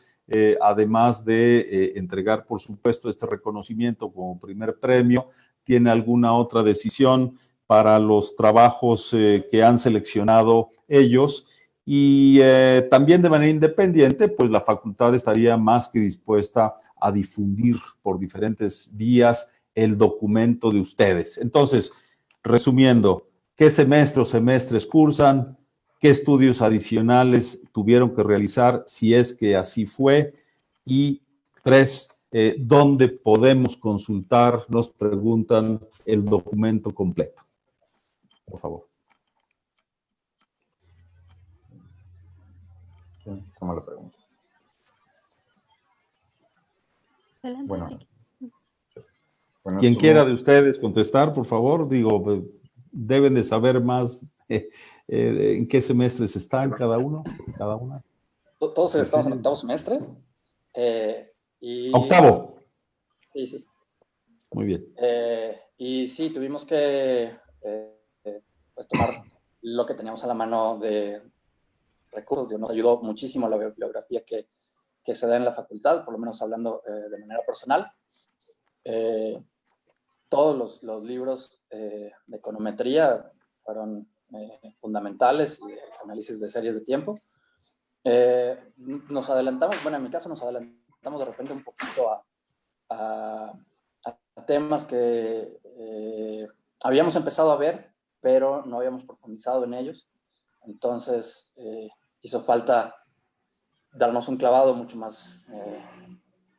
además de entregar, por supuesto, este reconocimiento como primer premio, tiene alguna otra decisión para los trabajos que han seleccionado ellos. Y también de manera independiente, pues la facultad estaría más que dispuesta a difundir por diferentes vías el documento de ustedes. Entonces, resumiendo, ¿qué semestre o semestres cursan? ¿Qué estudios adicionales tuvieron que realizar, si es que así fue? Y 3, ¿dónde podemos consultar? Nos preguntan el documento completo. Por favor. Toma la pregunta. Bueno, quien quiera de ustedes contestar, por favor, deben de saber más en qué semestres están cada uno, cada una. Todos estamos en octavo semestre. Octavo. Sí, sí. Muy bien. Y sí, tuvimos que pues tomar lo que teníamos a la mano de recursos. Nos ayudó muchísimo la bibliografía que se da en la facultad, por lo menos hablando de manera personal. Todos los libros de econometría fueron fundamentales y de análisis de series de tiempo. Nos adelantamos, bueno, en mi caso nos adelantamos de repente un poquito a temas que habíamos empezado a ver, pero no habíamos profundizado en ellos. Entonces hizo falta darnos un clavado mucho más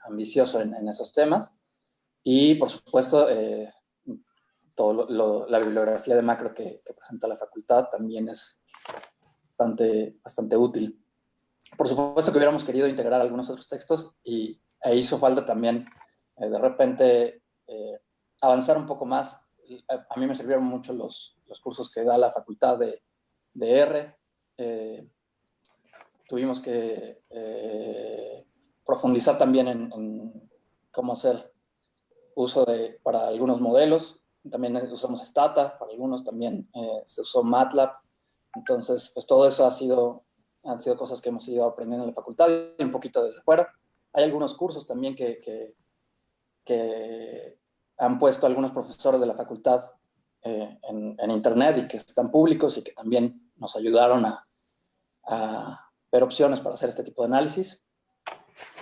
ambicioso en esos temas. Y, por supuesto, la bibliografía de macro que presenta la facultad también es bastante útil. Por supuesto que hubiéramos querido integrar algunos otros textos e hizo falta también, de repente, avanzar un poco más. A mí me sirvieron mucho los cursos que da la facultad de R. Tuvimos que profundizar también en cómo hacer uso para algunos modelos. También usamos Stata, para algunos también se usó MATLAB. Entonces, pues todo eso han sido cosas que hemos ido aprendiendo en la facultad y un poquito desde fuera. Hay algunos cursos también que han puesto algunos profesores de la facultad en internet y que están públicos y que también nos ayudaron a ver opciones para hacer este tipo de análisis.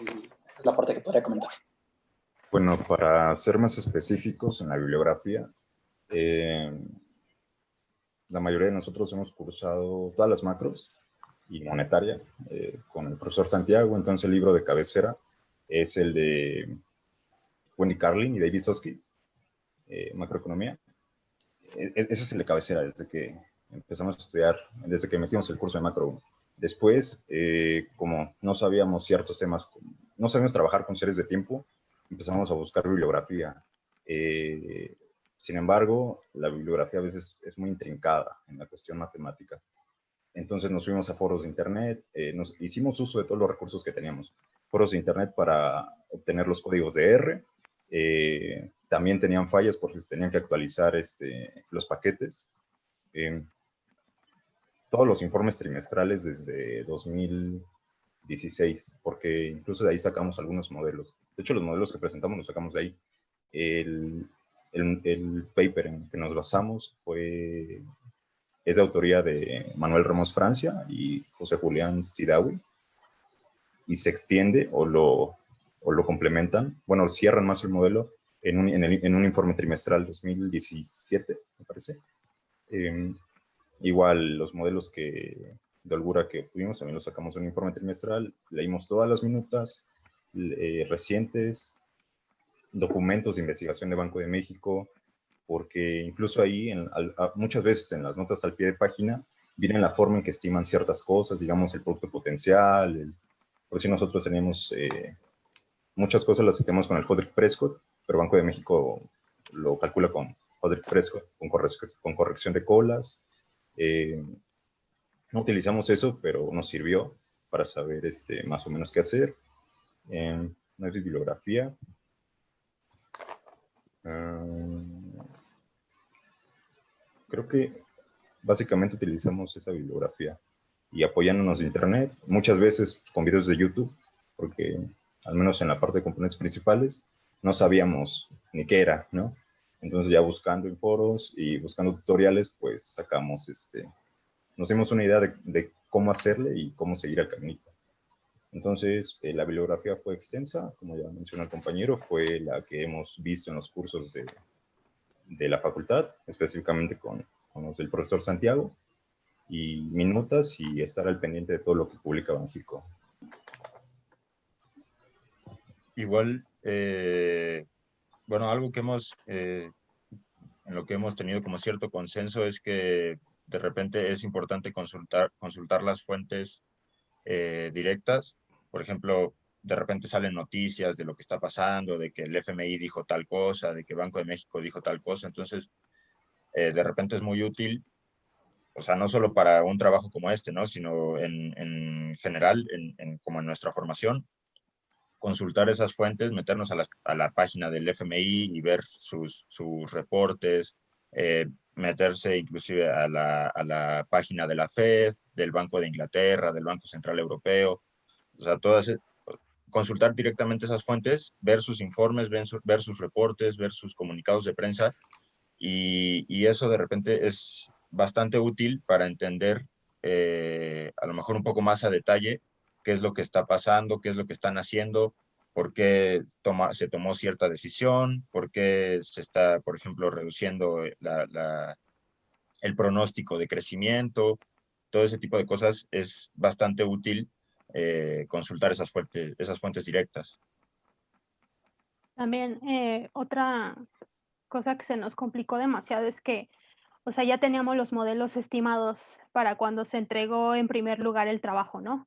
Y es la parte que podría comentar. Bueno, para ser más específicos en la bibliografía, la mayoría de nosotros hemos cursado todas las macros y monetaria con el profesor Santiago. Entonces el libro de cabecera es el de Wendy Carlin y David Soskis, Macroeconomía. Ese es el de cabecera desde que empezamos a estudiar, desde que metimos el curso de macro 1. Después, como no sabíamos ciertos temas, no sabíamos trabajar con series de tiempo, empezamos a buscar bibliografía. Sin embargo, la bibliografía a veces es muy intrincada en la cuestión matemática. Entonces nos fuimos a foros de internet, hicimos uso de todos los recursos que teníamos. Foros de internet para obtener los códigos de R, también tenían fallas porque se tenían que actualizar los paquetes. Todos los informes trimestrales desde 2016, porque incluso de ahí sacamos algunos modelos. De hecho, los modelos que presentamos los sacamos de ahí. El paper en que nos basamos es de autoría de Manuel Ramos Francia y José Julián Sidawi, y se extiende o lo complementan, bueno, cierran más el modelo en un informe trimestral 2017, me parece. Igual los modelos de holgura que obtuvimos también los sacamos en un informe trimestral, leímos todas las minutas recientes, documentos de investigación de Banco de México, porque incluso ahí muchas veces en las notas al pie de página viene la forma en que estiman ciertas cosas, digamos el producto potencial, por si nosotros tenemos muchas cosas las estimamos con el Hodrick-Prescott, pero Banco de México lo calcula con Hodrick-Prescott, con corrección de colas. No utilizamos eso, pero nos sirvió para saber más o menos qué hacer. No es bibliografía. Creo que básicamente utilizamos esa bibliografía y apoyándonos de internet, muchas veces con videos de YouTube, porque al menos en la parte de componentes principales no sabíamos ni qué era, ¿no? Entonces ya buscando en foros y buscando tutoriales, pues sacamos nos dimos una idea de cómo hacerle y cómo seguir el caminito. Entonces, la bibliografía fue extensa, como ya mencionó el compañero, fue la que hemos visto en los cursos de la facultad, específicamente con los del profesor Santiago, y minutas y estar al pendiente de todo lo que publica Banxico. Igual, bueno, algo que en lo que hemos tenido como cierto consenso es que de repente es importante consultar las fuentes directas. Por ejemplo, de repente salen noticias de lo que está pasando, de que el FMI dijo tal cosa, de que Banco de México dijo tal cosa. Entonces, de repente es muy útil, o sea, no solo para un trabajo como este, ¿no? Sino en general, como en nuestra formación, consultar esas fuentes, meternos a la página del FMI y ver sus reportes, meterse inclusive a la página de la FED, del Banco de Inglaterra, del Banco Central Europeo, o sea, consultar directamente esas fuentes, ver sus informes, ver sus reportes, ver sus comunicados de prensa, y eso de repente es bastante útil para entender a lo mejor un poco más a detalle qué es lo que está pasando, qué es lo que están haciendo, por qué se tomó cierta decisión, por qué se está, por ejemplo, reduciendo el pronóstico de crecimiento. Todo ese tipo de cosas es bastante útil consultar esas fuentes directas. También otra cosa que se nos complicó demasiado es que, o sea, ya teníamos los modelos estimados para cuando se entregó en primer lugar el trabajo, ¿no?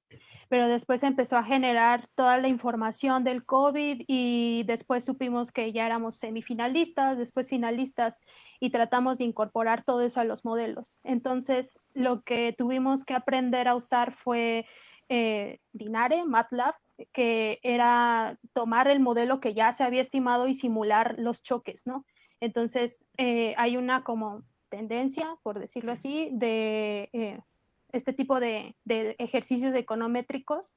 Pero después empezó a generar toda la información del COVID y después supimos que ya éramos semifinalistas, después finalistas y tratamos de incorporar todo eso a los modelos. Entonces, lo que tuvimos que aprender a usar fue Dinare, MATLAB, que era tomar el modelo que ya se había estimado y simular los choques, ¿no? Entonces, hay una como tendencia, por decirlo así, de este tipo de ejercicios econométricos,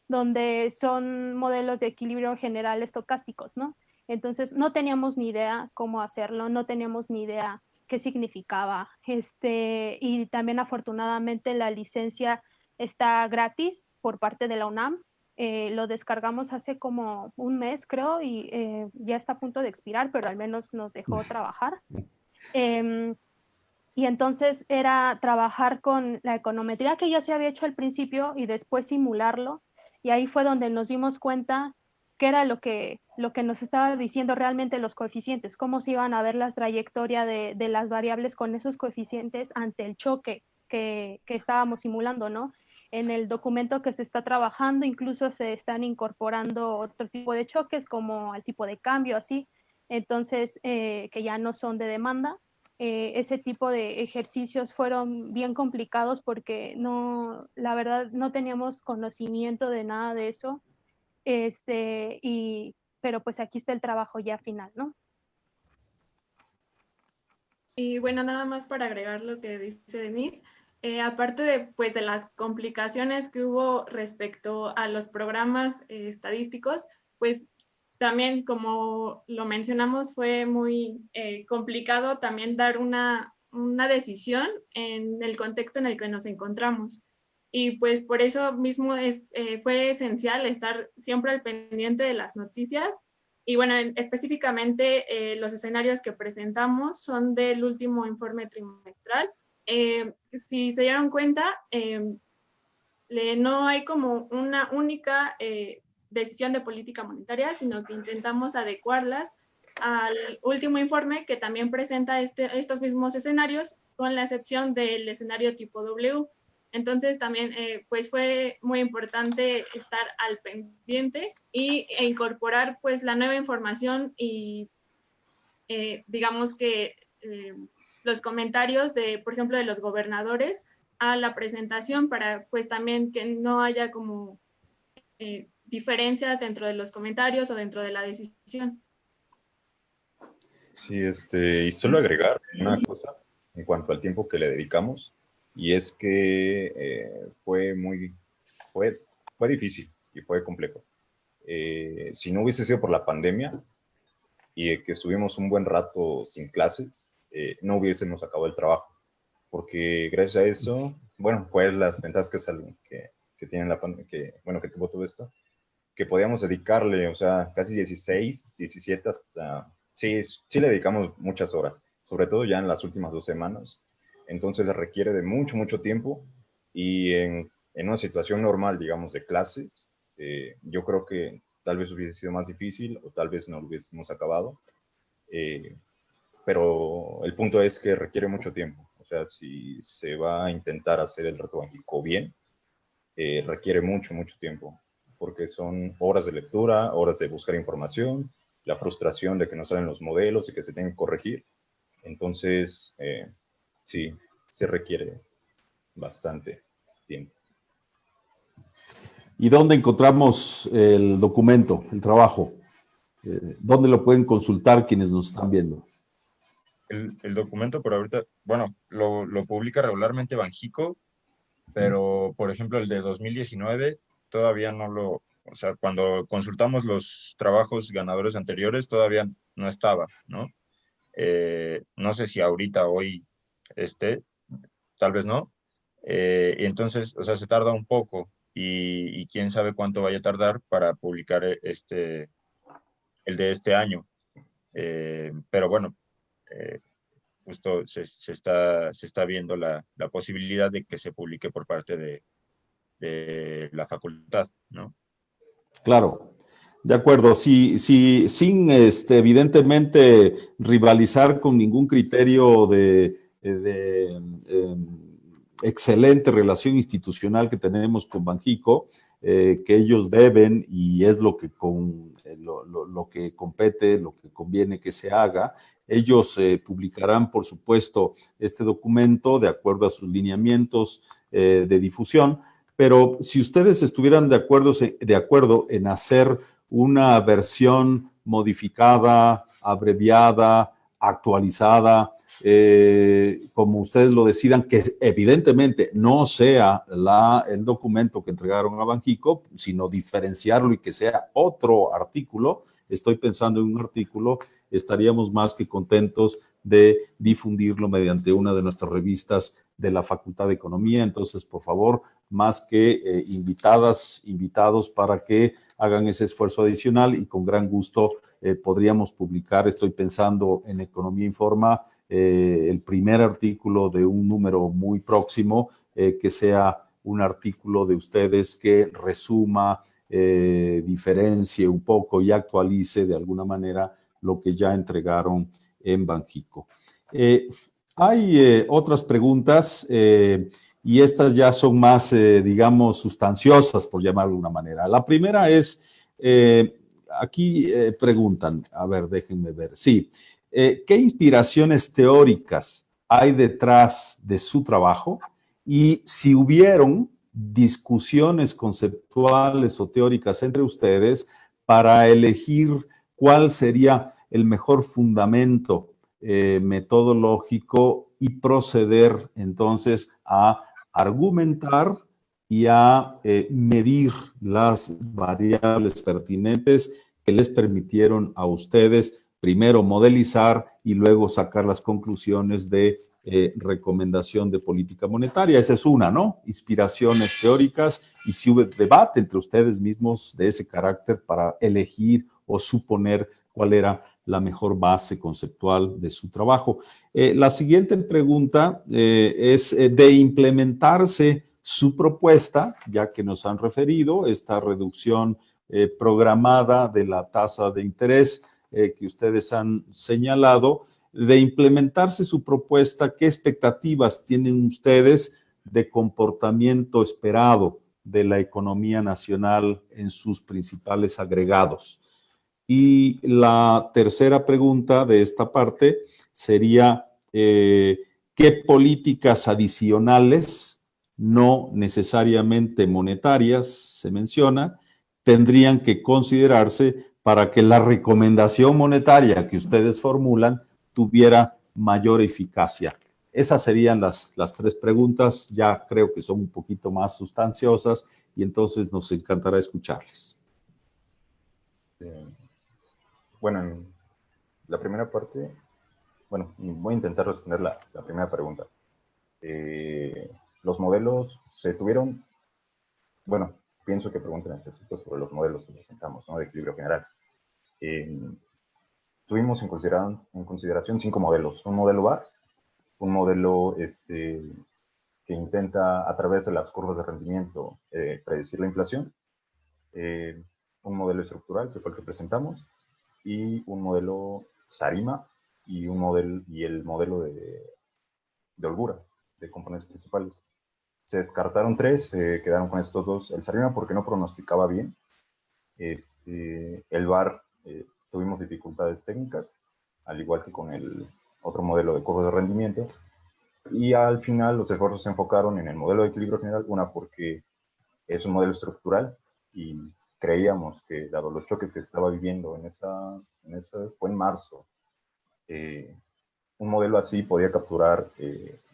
donde son modelos de equilibrio general estocásticos, ¿no? Entonces, no teníamos ni idea cómo hacerlo, no teníamos ni idea qué significaba. Y también, afortunadamente, la licencia está gratis por parte de la UNAM. Lo descargamos hace como un mes, creo, y ya está a punto de expirar, pero al menos nos dejó trabajar. Y entonces era trabajar con la econometría que ya se había hecho al principio y después simularlo. Y ahí fue donde nos dimos cuenta qué era lo que nos estaba diciendo realmente los coeficientes, cómo se iban a ver la trayectoria de las variables con esos coeficientes ante el choque que estábamos simulando, ¿no? En el documento que se está trabajando incluso se están incorporando otro tipo de choques como el tipo de cambio, así. Entonces, que ya no son de demanda. Ese tipo de ejercicios fueron bien complicados porque no, la verdad, no teníamos conocimiento de nada de eso. Pero pues aquí está el trabajo ya final, ¿no? Y bueno, nada más para agregar lo que dice Denise, aparte de, pues, de las complicaciones que hubo respecto a los programas estadísticos, pues también, como lo mencionamos, fue muy complicado también dar una decisión en el contexto en el que nos encontramos. Y pues por eso mismo fue esencial estar siempre al pendiente de las noticias. Y bueno, específicamente los escenarios que presentamos son del último informe trimestral. Si se dieron cuenta, no hay como una única decisión de política monetaria, sino que intentamos adecuarlas al último informe que también presenta estos mismos escenarios, con la excepción del escenario tipo W. Entonces también pues fue muy importante estar al pendiente e incorporar pues la nueva información y digamos que los comentarios de, por ejemplo, de los gobernadores a la presentación para pues también que no haya como diferencias dentro de los comentarios o dentro de la decisión. Sí, y solo agregar una cosa en cuanto al tiempo que le dedicamos, y es que fue difícil y fue complejo. Si no hubiese sido por la pandemia y que estuvimos un buen rato sin clases, no hubiésemos acabado el trabajo, porque gracias a eso, bueno, fue las ventajas que tiene la pandemia, que tuvo todo esto, que podíamos dedicarle, o sea, casi 16, 17 hasta... Sí, sí le dedicamos muchas horas, sobre todo ya en las últimas 2 semanas. Entonces requiere de mucho, mucho tiempo, y en una situación normal, digamos, de clases, yo creo que tal vez hubiese sido más difícil o tal vez no lo hubiésemos acabado. Pero el punto es que requiere mucho tiempo. O sea, si se va a intentar hacer el reto Banxico bien, requiere mucho, mucho tiempo, porque son horas de lectura, horas de buscar información, la frustración de que no salen los modelos y que se tienen que corregir. Entonces, sí, se requiere bastante tiempo. ¿Y dónde encontramos el documento, el trabajo? ¿Dónde lo pueden consultar quienes nos están viendo? El documento por ahorita, bueno, lo publica regularmente Banxico, pero por ejemplo el de 2019 todavía no o sea, cuando consultamos los trabajos ganadores anteriores todavía no estaba, ¿no? No sé si ahorita, hoy tal vez no. Y entonces, o sea, se tarda un poco y quién sabe cuánto vaya a tardar para publicar el de este año. Pero bueno, justo se está viendo la posibilidad de que se publique por parte de la facultad, ¿no? Claro, de acuerdo. Sí, sin evidentemente rivalizar con ningún criterio de excelente relación institucional que tenemos con Banxico, que ellos deben, y es lo que lo que compete, lo que conviene que se haga. Ellos publicarán, por supuesto, este documento de acuerdo a sus lineamientos de difusión, pero si ustedes estuvieran de acuerdo en hacer una versión modificada, abreviada, actualizada, como ustedes lo decidan, que evidentemente no sea el documento que entregaron a Banxico, sino diferenciarlo y que sea otro artículo. Estoy pensando en un artículo, estaríamos más que contentos de difundirlo mediante una de nuestras revistas de la Facultad de Economía. Entonces, por favor, más que invitados para que hagan ese esfuerzo adicional, y con gran gusto podríamos publicar, estoy pensando en Economía Informa, el primer artículo de un número muy próximo, que sea un artículo de ustedes que resuma, diferencie un poco y actualice de alguna manera lo que ya entregaron en Banxico. Hay otras preguntas, y estas ya son más, digamos, sustanciosas, por llamarlo de alguna manera. La primera es, aquí preguntan, a ver, déjenme ver, sí, ¿qué inspiraciones teóricas hay detrás de su trabajo? Y si hubieron discusiones conceptuales o teóricas entre ustedes para elegir cuál sería el mejor fundamento metodológico y proceder entonces a argumentar y a medir las variables pertinentes que les permitieron a ustedes primero modelizar y luego sacar las conclusiones de recomendación de política monetaria. Esa es una, ¿no? Inspiraciones teóricas, y si hubo debate entre ustedes mismos de ese carácter para elegir o suponer cuál era la mejor base conceptual de su trabajo. La siguiente pregunta es de implementarse su propuesta, ya que nos han referido esta reducción programada de la tasa de interés que ustedes han señalado. De implementarse su propuesta, ¿qué expectativas tienen ustedes de comportamiento esperado de la economía nacional en sus principales agregados? Y la tercera pregunta de esta parte sería, ¿qué políticas adicionales, no necesariamente monetarias, se menciona, tendrían que considerarse para que la recomendación monetaria que ustedes formulan tuviera mayor eficacia? Esas serían las tres preguntas. Ya creo que son un poquito más sustanciosas y entonces nos encantará escucharles. Bueno, en la primera parte, bueno, voy a intentar responder la primera pregunta. Los modelos se tuvieron, bueno, pienso que preguntan en específico sobre los modelos que presentamos, ¿no? De equilibrio general. Tuvimos en consideración 5 modelos. Un modelo VAR, un modelo que intenta a través de las curvas de rendimiento predecir la inflación, un modelo estructural, que fue el que presentamos, y un modelo SARIMA y el modelo de holgura, de componentes principales. Se descartaron 3, quedaron con estos 2. El SARIMA porque no pronosticaba bien. El VAR tuvimos dificultades técnicas, al igual que con el otro modelo de curva de rendimiento. Y al final los esfuerzos se enfocaron en el modelo de equilibrio general, una porque es un modelo estructural y creíamos que, dado los choques que se estaba viviendo fue en marzo, un modelo así podía capturar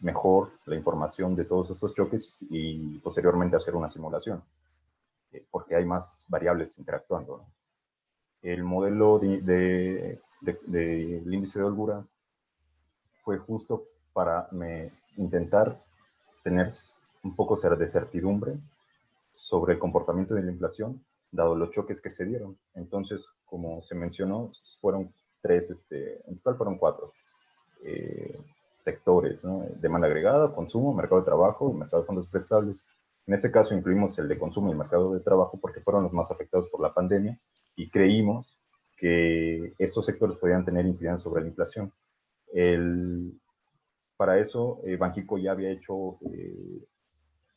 mejor la información de todos estos choques y posteriormente hacer una simulación, porque hay más variables interactuando, ¿no? El modelo del índice de holgura fue justo para intentar tener un poco de certidumbre sobre el comportamiento de la inflación, dado los choques que se dieron. Entonces, como se mencionó, fueron 3, en total fueron 4 sectores, ¿no? Demanda agregada, consumo, mercado de trabajo y mercado de fondos prestables. En este caso incluimos el de consumo y el mercado de trabajo porque fueron los más afectados por la pandemia y creímos que estos sectores podían tener incidencia sobre la inflación. Para eso, Banxico ya había hecho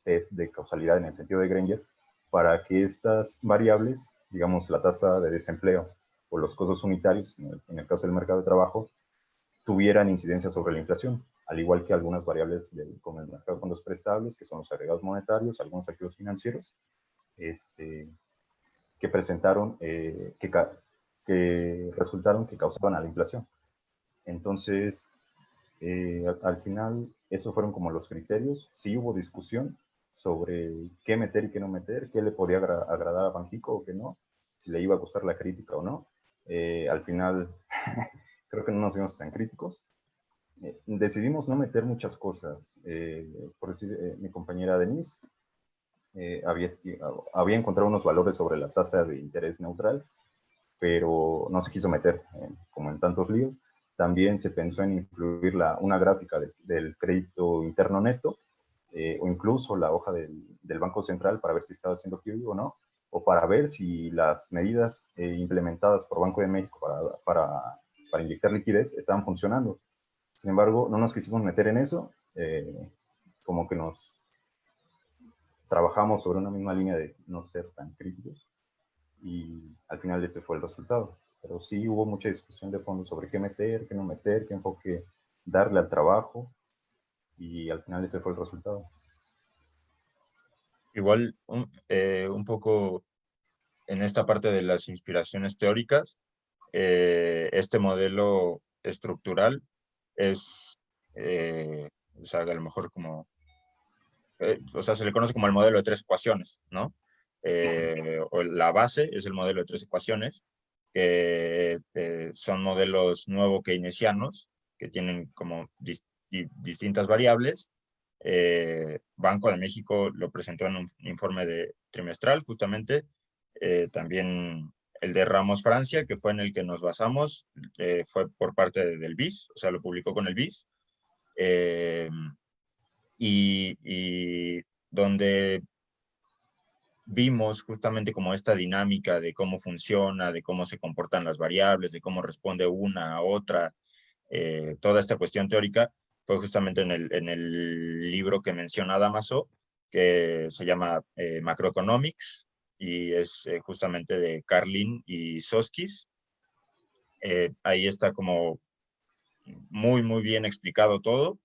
test de causalidad en el sentido de Granger para que estas variables, digamos la tasa de desempleo o los costos unitarios, en el caso del mercado de trabajo, tuvieran incidencia sobre la inflación, al igual que algunas variables como el mercado de fondos prestables, que son los agregados monetarios, algunos activos financieros, que presentaron, que resultaron que causaban a la inflación. Entonces, al final, esos fueron como los criterios. Sí hubo discusión sobre qué meter y qué no meter, qué le podía agradar a Banxico o qué no, si le iba a gustar la crítica o no. Al final, creo que no nos vimos tan críticos. Decidimos no meter muchas cosas. Por decir, mi compañera Denise había encontrado unos valores sobre la tasa de interés neutral, pero no se quiso meter, como en tantos líos. También se pensó en incluir una gráfica del crédito interno neto, o incluso la hoja del Banco Central para ver si estaba haciendo QE o no, o para ver si las medidas implementadas por Banco de México para inyectar liquidez estaban funcionando. Sin embargo, no nos quisimos meter en eso, como que nos trabajamos sobre una misma línea de no ser tan críticos, y al final ese fue el resultado. Pero sí hubo mucha discusión de fondo sobre qué meter, qué no meter, qué enfoque darle al trabajo, y al final ese fue el resultado. Igual, un poco en esta parte de las inspiraciones teóricas, este modelo estructural es, o sea, a lo mejor como, o sea, se le conoce como el modelo de tres ecuaciones, ¿no? O la base es el modelo de tres ecuaciones, que son modelos nuevo keynesianos, que tienen como distintas variables. Banco de México lo presentó en un informe trimestral, justamente. También el de Ramos Francia, que fue en el que nos basamos, fue por parte del BIS, o sea, lo publicó con el BIS. Y donde vimos justamente como esta dinámica de cómo funciona, de cómo se comportan las variables, de cómo responde una a otra, toda esta cuestión teórica, fue justamente en el libro que menciona Damaso, que se llama Macroeconomics, y es justamente de Carlin y Soskis. Ahí está como muy, muy bien explicado todo.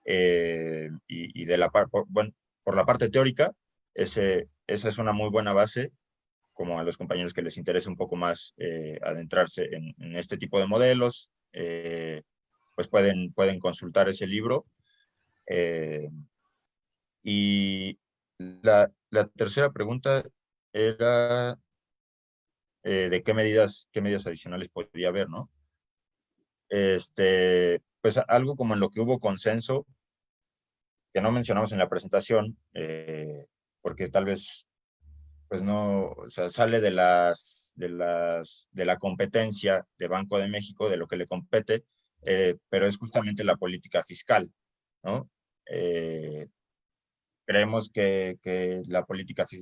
Y de bueno, por la parte teórica, esa es una muy buena base, como a los compañeros que les interese un poco más adentrarse en este tipo de modelos, pues pueden consultar ese libro. Y la tercera pregunta era de qué medidas adicionales podría haber, ¿no? Pues algo como en lo que hubo consenso, que no mencionamos en la presentación, porque tal vez pues no, o sea, sale de la competencia de Banco de México, de lo que le compete, pero es justamente la política fiscal, ¿no? Creemos que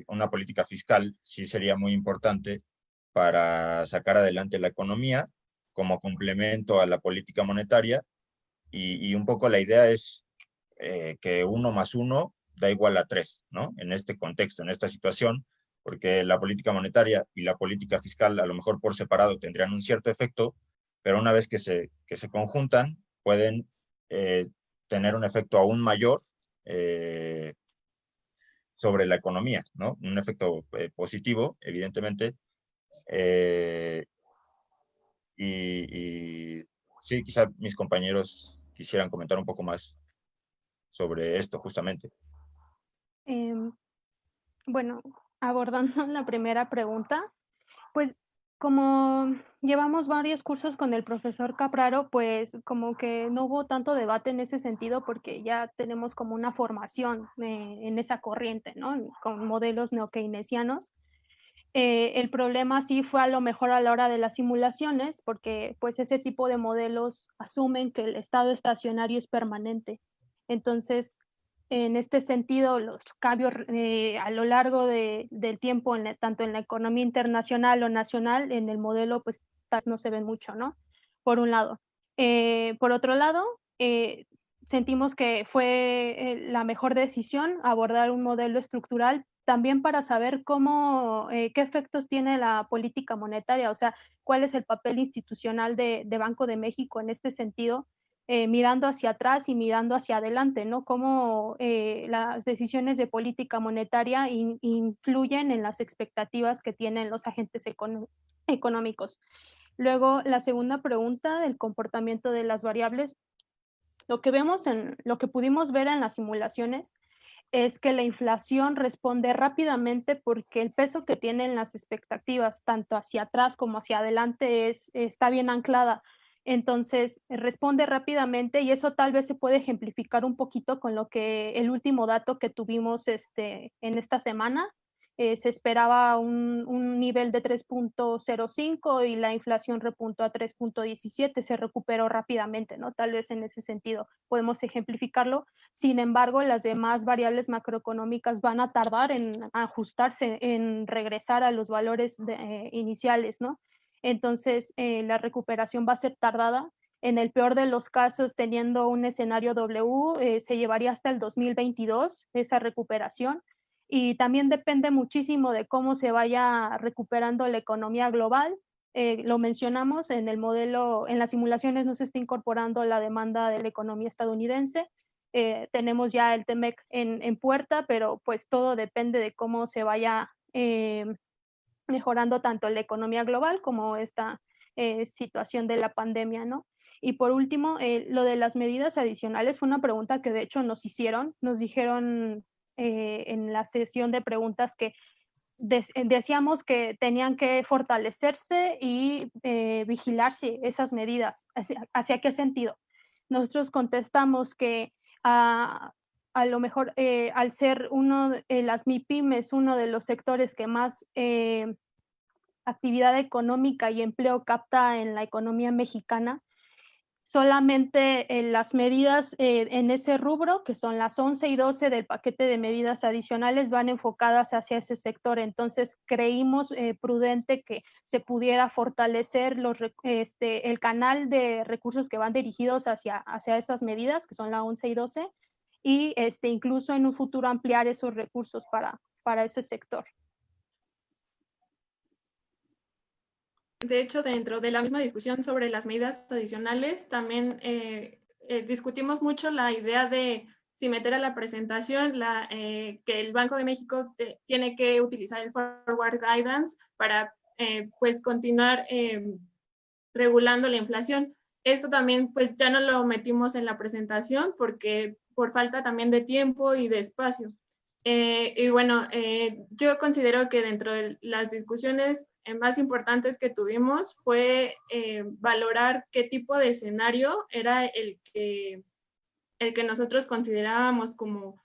una política fiscal sí sería muy importante para sacar adelante la economía como complemento a la política monetaria, y un poco la idea es que 1 más 1 da igual a 3, ¿no? En este contexto, en esta situación, porque la política monetaria y la política fiscal a lo mejor por separado tendrían un cierto efecto, pero una vez que se conjuntan, pueden tener un efecto aún mayor sobre la economía, ¿no? Un efecto positivo, evidentemente. Eh, y sí, quizá mis compañeros quisieran comentar un poco más sobre esto, justamente. Bueno, abordando la primera pregunta, pues como llevamos varios cursos con el profesor Capraro, pues como que no hubo tanto debate en ese sentido porque ya tenemos como una formación en esa corriente, ¿no? Con modelos neokeynesianos. El problema sí fue a lo mejor a la hora de las simulaciones, porque pues ese tipo de modelos asumen que el estado estacionario es permanente. Entonces, en este sentido, los cambios a lo largo del tiempo, tanto en la economía internacional o nacional, en el modelo, pues no se ven mucho, ¿no? Por un lado. Por otro lado, sentimos que fue la mejor decisión abordar un modelo estructural también para saber cómo, qué efectos tiene la política monetaria, o sea, cuál es el papel institucional de Banco de México en este sentido, mirando hacia atrás y mirando hacia adelante, ¿no? Cómo las decisiones de política monetaria influyen en las expectativas que tienen los agentes económicos. Luego, la segunda pregunta del comportamiento de las variables. Lo que pudimos ver en las simulaciones es que la inflación responde rápidamente porque el peso que tienen las expectativas, tanto hacia atrás como hacia adelante, está bien anclada. Entonces, responde rápidamente y eso tal vez se puede ejemplificar un poquito con lo que el último dato que tuvimos en esta semana. Se esperaba un nivel de 3.05 y la inflación repuntó a 3.17, se recuperó rápidamente, ¿no? Tal vez en ese sentido podemos ejemplificarlo. Sin embargo, las demás variables macroeconómicas van a tardar en ajustarse, en regresar a los valores iniciales, ¿no? Entonces, la recuperación va a ser tardada. En el peor de los casos, teniendo un escenario W, se llevaría hasta el 2022 esa recuperación. Y también depende muchísimo de cómo se vaya recuperando la economía global. Lo mencionamos en el modelo, en las simulaciones no se está incorporando la demanda de la economía estadounidense. Tenemos ya el TEMEC en puerta, pero pues todo depende de cómo se vaya mejorando tanto la economía global como esta situación de la pandemia, ¿no? Y por último, lo de las medidas adicionales fue una pregunta que de hecho nos dijeron en la sesión de preguntas que decíamos que tenían que fortalecerse y vigilarse esas medidas. ¿Hacia qué sentido? Nosotros contestamos que a lo mejor al ser las MIPYMES, uno de los sectores que más actividad económica y empleo capta en la economía mexicana, solamente las medidas en ese rubro, que son las 11 y 12 del paquete de medidas adicionales, van enfocadas hacia ese sector. Entonces, creímos prudente que se pudiera fortalecer el canal de recursos que van dirigidos hacia esas medidas, que son la 11 y 12, y incluso en un futuro ampliar esos recursos para ese sector. De hecho, dentro de la misma discusión sobre las medidas adicionales, también discutimos mucho la idea de si meter a la presentación que el Banco de México tiene que utilizar el Forward Guidance para pues continuar regulando la inflación. Esto también pues ya no lo metimos en la presentación porque por falta también de tiempo y de espacio. Y bueno, yo considero que dentro de las discusiones más importantes que tuvimos fue valorar qué tipo de escenario era el que nosotros considerábamos como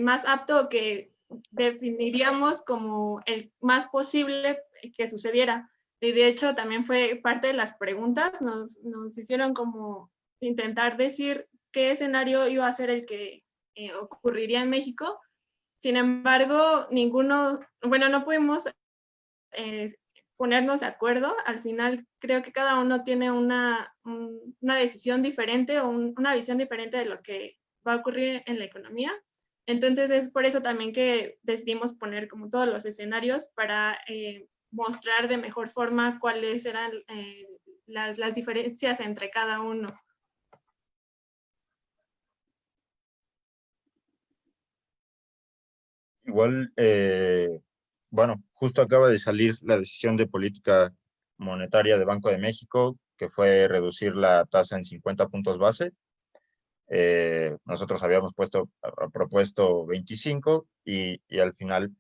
más apto, que definiríamos como el más posible que sucediera. Y de hecho también fue parte de las preguntas, nos hicieron como intentar decir qué escenario iba a ser el que ocurriría en México. Sin embargo, no pudimos ponernos de acuerdo. Al final creo que cada uno tiene una decisión diferente o una visión diferente de lo que va a ocurrir en la economía. Entonces es por eso también que decidimos poner como todos los escenarios para mostrar de mejor forma cuáles eran las diferencias entre cada uno. Igual, bueno, justo acaba de salir la decisión de política monetaria de Banco de México, que fue reducir la tasa en 50 puntos base. Nosotros habíamos propuesto 25 y al final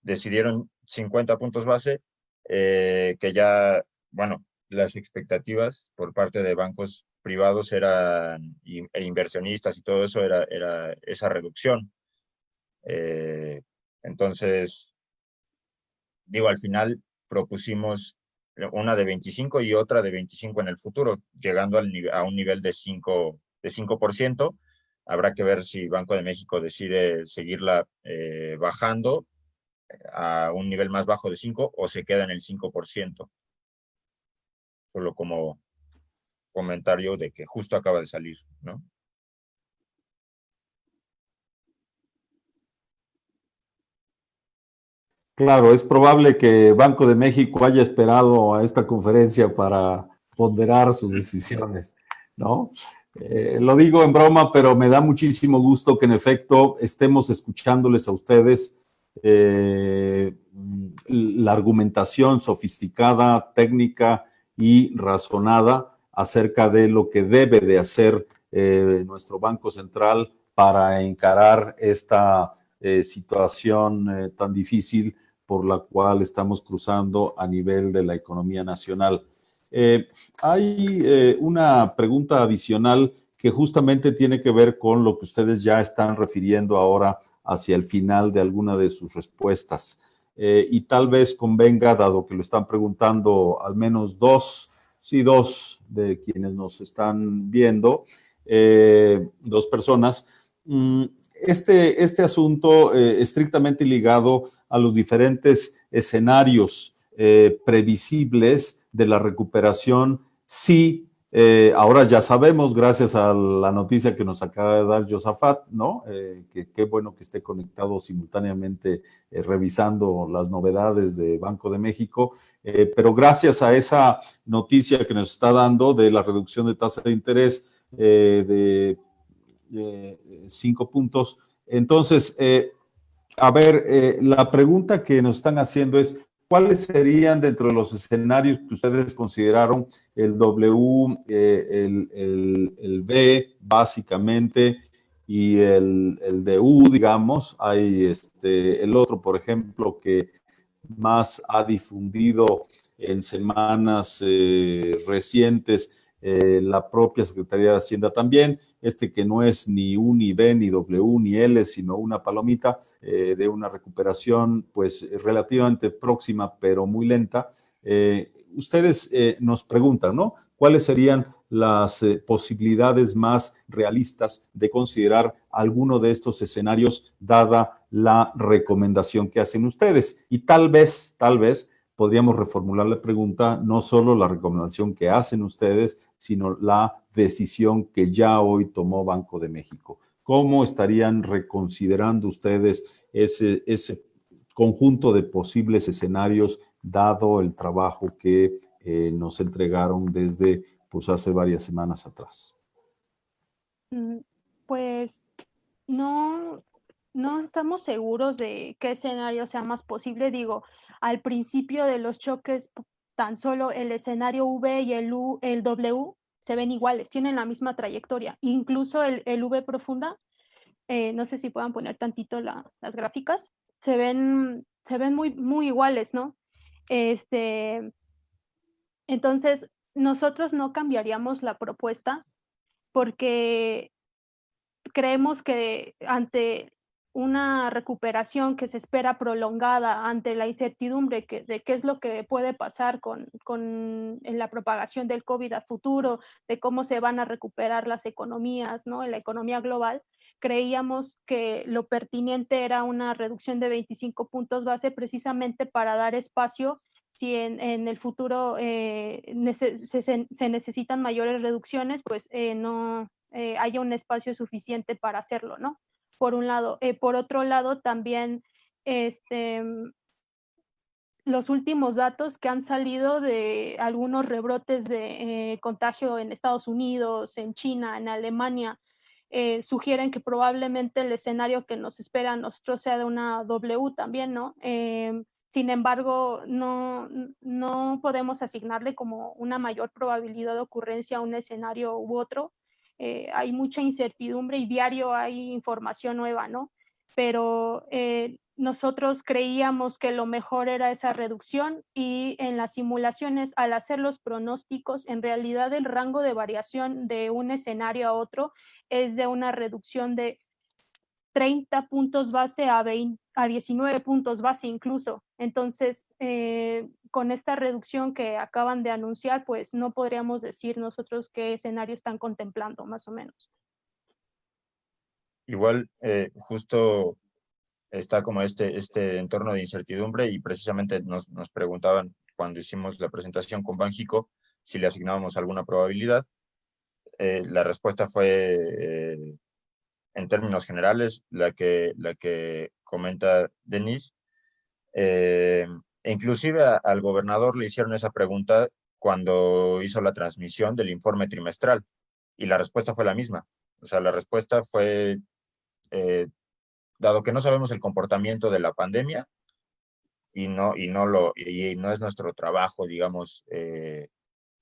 decidieron 50 puntos base, que ya, bueno, las expectativas por parte de bancos privados e inversionistas y todo eso era esa reducción. Entonces, digo, al final propusimos una de 25 y otra de 25 en el futuro, llegando a un nivel de 5%. Habrá que ver si Banco de México decide seguirla bajando a un nivel más bajo de 5 o se queda en el 5%. Solo como comentario de que justo acaba de salir, ¿no? Claro, es probable que Banco de México haya esperado a esta conferencia para ponderar sus decisiones, ¿no? Lo digo en broma, pero me da muchísimo gusto que en efecto estemos escuchándoles a ustedes la argumentación sofisticada, técnica y razonada acerca de lo que debe de hacer nuestro Banco Central para encarar esta situación tan difícil por la cual estamos cruzando a nivel de la economía nacional. Hay una pregunta adicional que justamente tiene que ver con lo que ustedes ya están refiriendo ahora hacia el final de alguna de sus respuestas. Y tal vez convenga, dado que lo están preguntando al menos dos de quienes nos están viendo, dos personas, este asunto estrictamente ligado a los diferentes escenarios previsibles de la recuperación, sí, ahora ya sabemos, gracias a la noticia que nos acaba de dar Josafat, ¿no? Que qué bueno que esté conectado simultáneamente revisando las novedades de Banco de México, pero gracias a esa noticia que nos está dando de la reducción de tasa de interés de 5 puntos. Entonces, a ver, la pregunta que nos están haciendo es, ¿cuáles serían dentro de los escenarios que ustedes consideraron el W, el B, básicamente, y el de U, digamos? Hay el otro, por ejemplo, que más ha difundido en semanas recientes la propia Secretaría de Hacienda también, que no es ni U, ni B, ni W, ni L, sino una palomita de una recuperación pues relativamente próxima, pero muy lenta. Ustedes nos preguntan, ¿no? ¿Cuáles serían las posibilidades más realistas de considerar alguno de estos escenarios dada la recomendación que hacen ustedes? Y tal vez podríamos reformular la pregunta, no solo la recomendación que hacen ustedes, sino la decisión que ya hoy tomó Banco de México. ¿Cómo estarían reconsiderando ustedes ese conjunto de posibles escenarios dado el trabajo que nos entregaron desde pues hace varias semanas atrás? Pues no estamos seguros de qué escenario sea más posible. Digo, al principio de los choques, tan solo el escenario V y el W se ven iguales, tienen la misma trayectoria. Incluso el V profunda, no sé si puedan poner tantito las gráficas, se ven muy, muy iguales, ¿no? Entonces, nosotros no cambiaríamos la propuesta porque creemos que ante una recuperación que se espera prolongada, ante la incertidumbre de qué es lo que puede pasar en la propagación del COVID a futuro, de cómo se van a recuperar las economías, ¿no? En la economía global, creíamos que lo pertinente era una reducción de 25 puntos base precisamente para dar espacio si en el futuro se necesitan mayores reducciones, pues no haya un espacio suficiente para hacerlo, ¿no? Por un lado. Por otro lado, también los últimos datos que han salido de algunos rebrotes de contagio en Estados Unidos, en China, en Alemania, sugieren que probablemente el escenario que nos espera a nosotros sea de una W también, ¿no? Sin embargo, no podemos asignarle como una mayor probabilidad de ocurrencia a un escenario u otro. Hay mucha incertidumbre y diario hay información nueva, ¿no? Pero nosotros creíamos que lo mejor era esa reducción y en las simulaciones, al hacer los pronósticos, en realidad el rango de variación de un escenario a otro es de una reducción de 30 puntos base a 19 puntos base incluso. Entonces, con esta reducción que acaban de anunciar, pues no podríamos decir nosotros qué escenario están contemplando, más o menos. Igual, justo está como este entorno de incertidumbre y precisamente nos preguntaban cuando hicimos la presentación con Banxico si le asignábamos alguna probabilidad. La respuesta fue, en términos generales, la que comenta Denise. Inclusive al gobernador le hicieron esa pregunta cuando hizo la transmisión del informe trimestral y la respuesta fue la misma. O sea, la respuesta fue, dado que no sabemos el comportamiento de la pandemia y no es nuestro trabajo, digamos,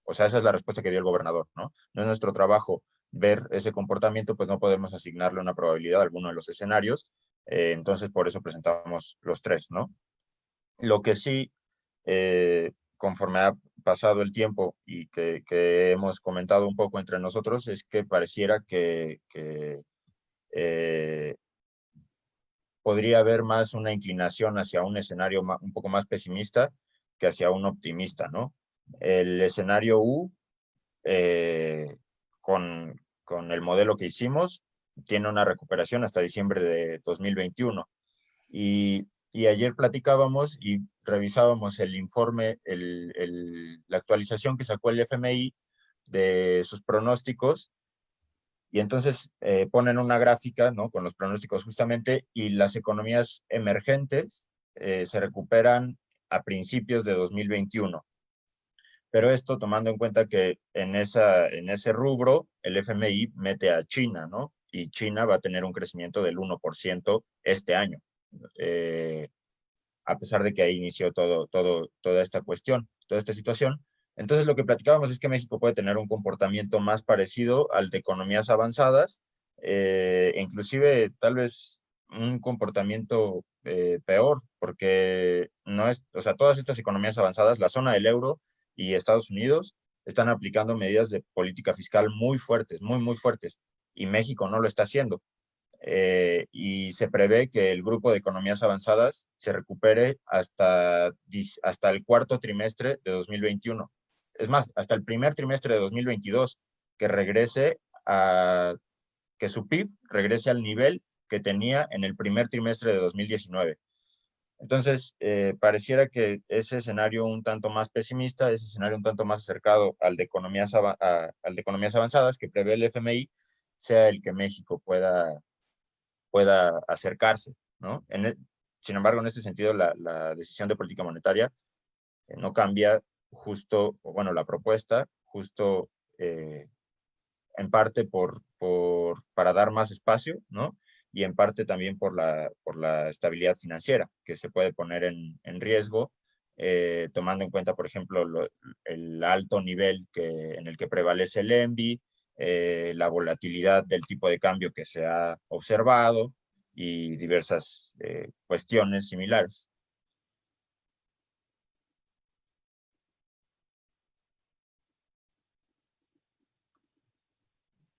o sea, esa es la respuesta que dio el gobernador, ¿no? No es nuestro trabajo ver ese comportamiento, pues no podemos asignarle una probabilidad a alguno de los escenarios, entonces por eso presentamos los tres, ¿no? Lo que sí, conforme ha pasado el tiempo y que hemos comentado un poco entre nosotros, es que pareciera que podría haber más una inclinación hacia un escenario un poco más pesimista que hacia un optimista, ¿no? El escenario U, con el modelo que hicimos, tiene una recuperación hasta diciembre de 2021. Y ayer platicábamos y revisábamos el informe, la actualización que sacó el FMI de sus pronósticos, y entonces ponen una gráfica, ¿no?, con los pronósticos justamente, y las economías emergentes se recuperan a principios de 2021. Pero esto tomando en cuenta que en ese rubro el FMI mete a China, ¿no? Y China va a tener un crecimiento del 1% este año. a pesar de que ahí inició toda esta cuestión, toda esta situación. Entonces, lo que platicábamos es que México puede tener un comportamiento más parecido al de economías avanzadas, inclusive tal vez un comportamiento peor, porque no es, o sea, todas estas economías avanzadas, la zona del euro y Estados Unidos, están aplicando medidas de política fiscal muy fuertes, muy fuertes, y México no lo está haciendo. Y se prevé que el grupo de economías avanzadas se recupere hasta el cuarto trimestre de 2021. Es más, hasta el primer trimestre de 2022, que su PIB regrese al nivel que tenía en el primer trimestre de 2019. Entonces, pareciera que ese escenario un tanto más pesimista, ese escenario un tanto más acercado al de economías avanzadas que prevé el FMI, sea el que México pueda acercarse, ¿no? Sin embargo, en este sentido, la decisión de política monetaria no cambia la propuesta, justo en parte para dar más espacio, ¿no? Y en parte también por la estabilidad financiera, que se puede poner en riesgo, tomando en cuenta, por ejemplo, el alto nivel en el que prevalece el ENBI, la volatilidad del tipo de cambio que se ha observado y diversas cuestiones similares.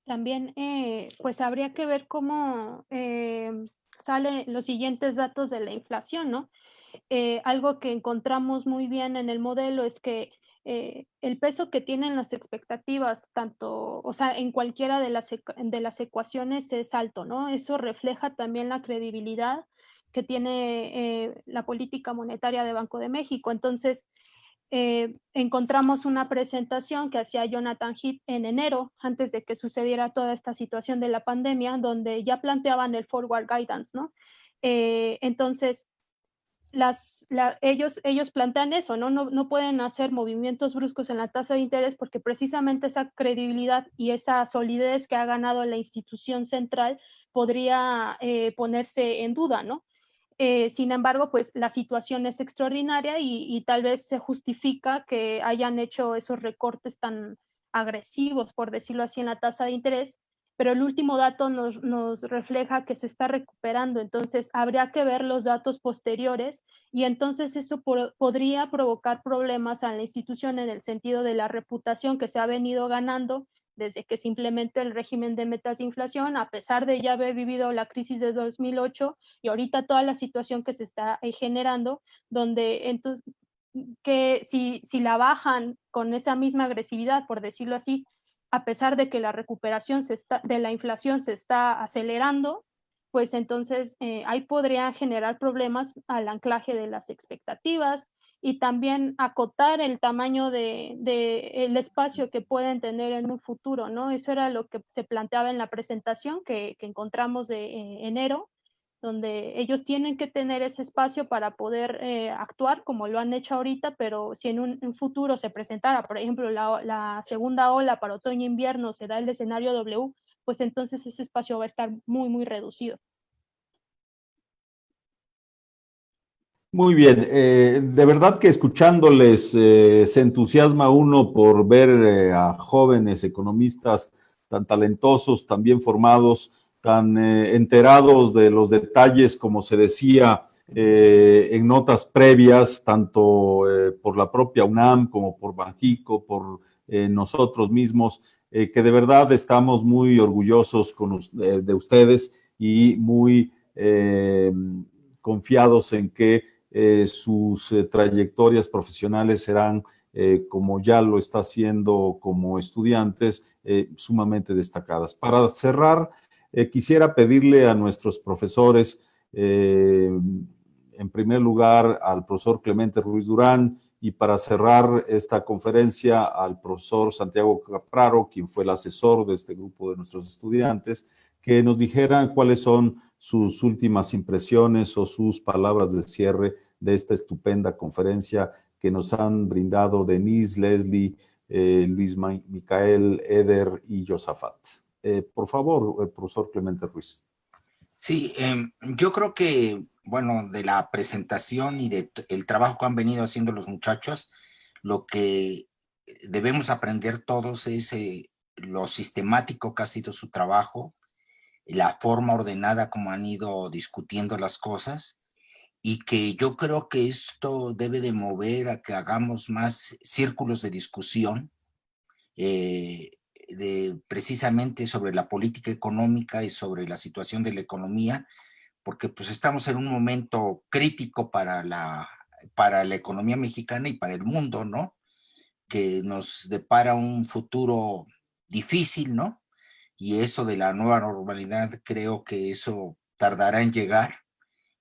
También, pues habría que ver cómo salen los siguientes datos de la inflación, ¿no? Algo que encontramos muy bien en el modelo es que el peso que tienen las expectativas, tanto, o sea, en cualquiera de las ecuaciones es alto, ¿no? Eso refleja también la credibilidad que tiene la política monetaria de Banco de México. Entonces, encontramos una presentación que hacía Jonathan Heath en enero, antes de que sucediera toda esta situación de la pandemia, donde ya planteaban el forward guidance, ¿no? Entonces, ellos plantean eso, ¿no? No pueden hacer movimientos bruscos en la tasa de interés porque precisamente esa credibilidad y esa solidez que ha ganado la institución central podría ponerse en duda, ¿no? Sin embargo, pues la situación es extraordinaria y tal vez se justifica que hayan hecho esos recortes tan agresivos, por decirlo así, en la tasa de interés, pero el último dato nos refleja que se está recuperando, entonces habría que ver los datos posteriores y entonces eso podría provocar problemas a la institución en el sentido de la reputación que se ha venido ganando desde que se implementó el régimen de metas de inflación, a pesar de ya haber vivido la crisis de 2008 y ahorita toda la situación que se está generando, donde entonces que si la bajan con esa misma agresividad, por decirlo así, a pesar de que la recuperación de la inflación se está acelerando, pues entonces ahí podría generar problemas al anclaje de las expectativas y también acotar el tamaño el espacio que pueden tener en un futuro, ¿no? Eso era lo que se planteaba en la presentación que encontramos de enero, donde ellos tienen que tener ese espacio para poder actuar como lo han hecho ahorita, pero si en un futuro se presentara, por ejemplo, la segunda ola para otoño-invierno, se da el escenario W, pues entonces ese espacio va a estar muy reducido. Muy bien, de verdad que escuchándoles se entusiasma uno por ver a jóvenes economistas tan talentosos, tan bien formados, tan enterados de los detalles, como se decía en notas previas, tanto por la propia UNAM como por Banjico, por nosotros mismos, que de verdad estamos muy orgullosos de ustedes y muy confiados en que sus trayectorias profesionales serán, como ya lo está haciendo como estudiantes, sumamente destacadas. Para cerrar, quisiera pedirle a nuestros profesores, en primer lugar al profesor Clemente Ruiz Durán, y para cerrar esta conferencia al profesor Santiago Capraro, quien fue el asesor de este grupo de nuestros estudiantes, que nos dijeran cuáles son sus últimas impresiones o sus palabras de cierre de esta estupenda conferencia que nos han brindado Denise, Leslie, Luis Micael, Eder y Josafat. Por favor, profesor Clemente Ruiz. Sí, yo creo que bueno, de la presentación y el trabajo que han venido haciendo los muchachos. Lo que debemos aprender todos es lo sistemático que ha sido su trabajo, la forma ordenada como han ido discutiendo las cosas, y que yo creo que esto debe de mover a que hagamos más círculos de discusión precisamente sobre la política económica y sobre la situación de la economía, porque pues estamos en un momento crítico para la economía mexicana y para el mundo, ¿no? Que nos depara un futuro difícil, ¿no? Y eso de la nueva normalidad, creo que eso tardará en llegar,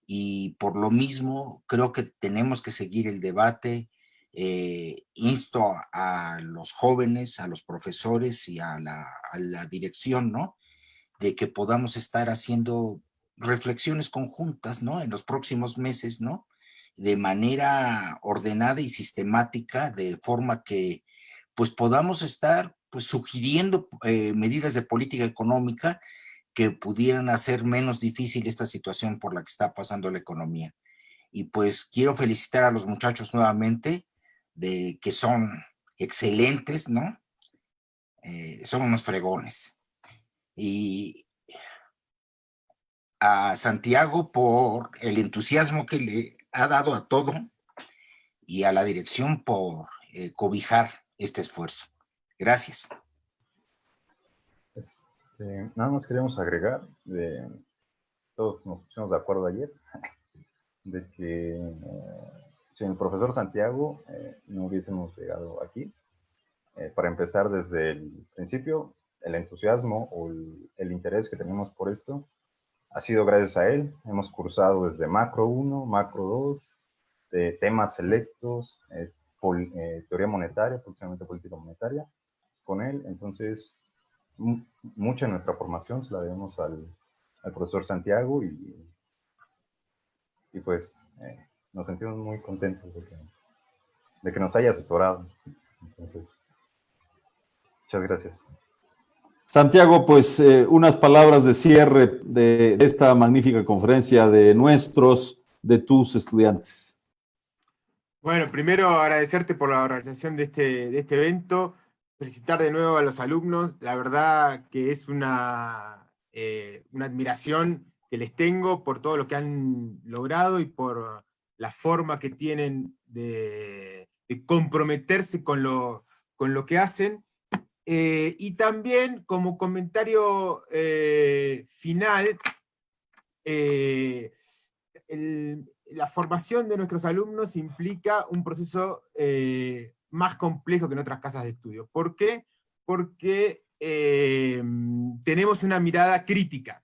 y por lo mismo creo que tenemos que seguir el debate. Insto a los jóvenes, a los profesores y a la dirección, ¿no? De que podamos estar haciendo reflexiones conjuntas, ¿no? En los próximos meses, ¿no? De manera ordenada y sistemática, de forma que pues podamos estar pues sugiriendo medidas de política económica que pudieran hacer menos difícil esta situación por la que está pasando la economía. Y pues quiero felicitar a los muchachos nuevamente, de que son excelentes, ¿no? Son unos fregones. Y a Santiago por el entusiasmo que le ha dado a todo, y a la dirección por cobijar este esfuerzo. Gracias. Nada más queríamos agregar, todos nos pusimos de acuerdo ayer, de que sin el profesor Santiago no hubiésemos llegado aquí. Para empezar, desde el principio, el entusiasmo o el interés que tenemos por esto ha sido gracias a él. Hemos cursado desde Macro 1, Macro 2, de temas selectos, teoría monetaria, próximamente política monetaria, con él. Entonces, mucha de nuestra formación se la debemos al profesor Santiago, y pues nos sentimos muy contentos de que nos haya asesorado. Entonces, muchas gracias. Santiago, pues unas palabras de cierre de esta magnífica conferencia de tus estudiantes. Bueno, primero agradecerte por la organización de este evento, felicitar de nuevo a los alumnos. La verdad que es una admiración que les tengo por todo lo que han logrado y por la forma que tienen de comprometerse con lo que hacen. Y también, como comentario final, la formación de nuestros alumnos implica un proceso más complejo que en otras casas de estudio. ¿Por qué? Porque tenemos una mirada crítica.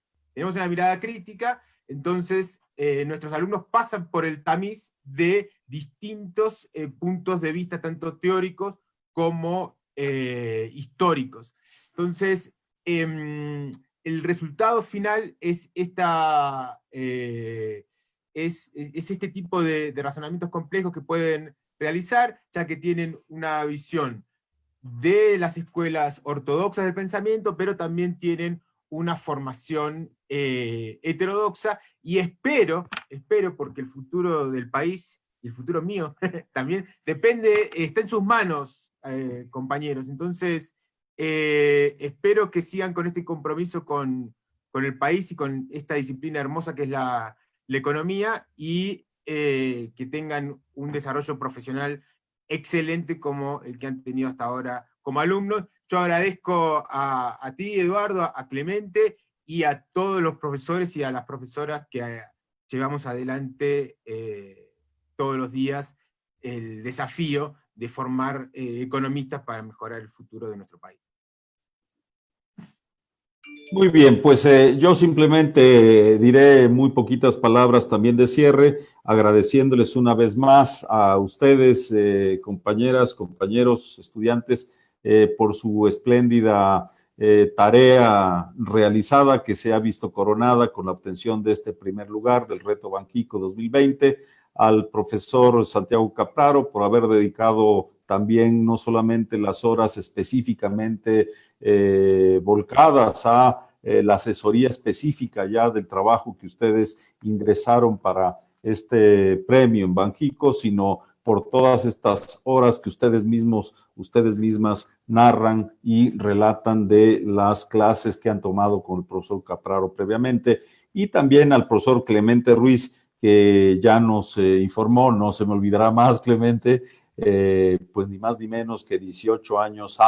Entonces nuestros alumnos pasan por el tamiz de distintos puntos de vista, tanto teóricos como históricos. Entonces, el resultado final es este tipo de razonamientos complejos que pueden realizar, ya que tienen una visión de las escuelas ortodoxas del pensamiento, pero también tienen una formación heterodoxa, y espero, porque el futuro del país, y el futuro mío, también está en sus manos, compañeros. Entonces, espero que sigan con este compromiso con el país y con esta disciplina hermosa que es la economía, y que tengan un desarrollo profesional excelente como el que han tenido hasta ahora como alumnos. Yo agradezco a ti, Eduardo, a Clemente, y a todos los profesores y a las profesoras que llevamos adelante todos los días el desafío de formar economistas para mejorar el futuro de nuestro país. Muy bien, pues yo simplemente diré muy poquitas palabras también de cierre, agradeciéndoles una vez más a ustedes, compañeras, compañeros, estudiantes, por su espléndida tarea realizada, que se ha visto coronada con la obtención de este primer lugar del Reto Banxico 2020, al profesor Santiago Capraro por haber dedicado también no solamente las horas específicamente volcadas a la asesoría específica ya del trabajo que ustedes ingresaron para este premio en Banxico, sino por todas estas horas que ustedes mismas narran y relatan de las clases que han tomado con el profesor Capraro previamente, y también al profesor Clemente Ruiz, que ya nos informó, no se me olvidará más, Clemente, pues ni más ni menos que 18 años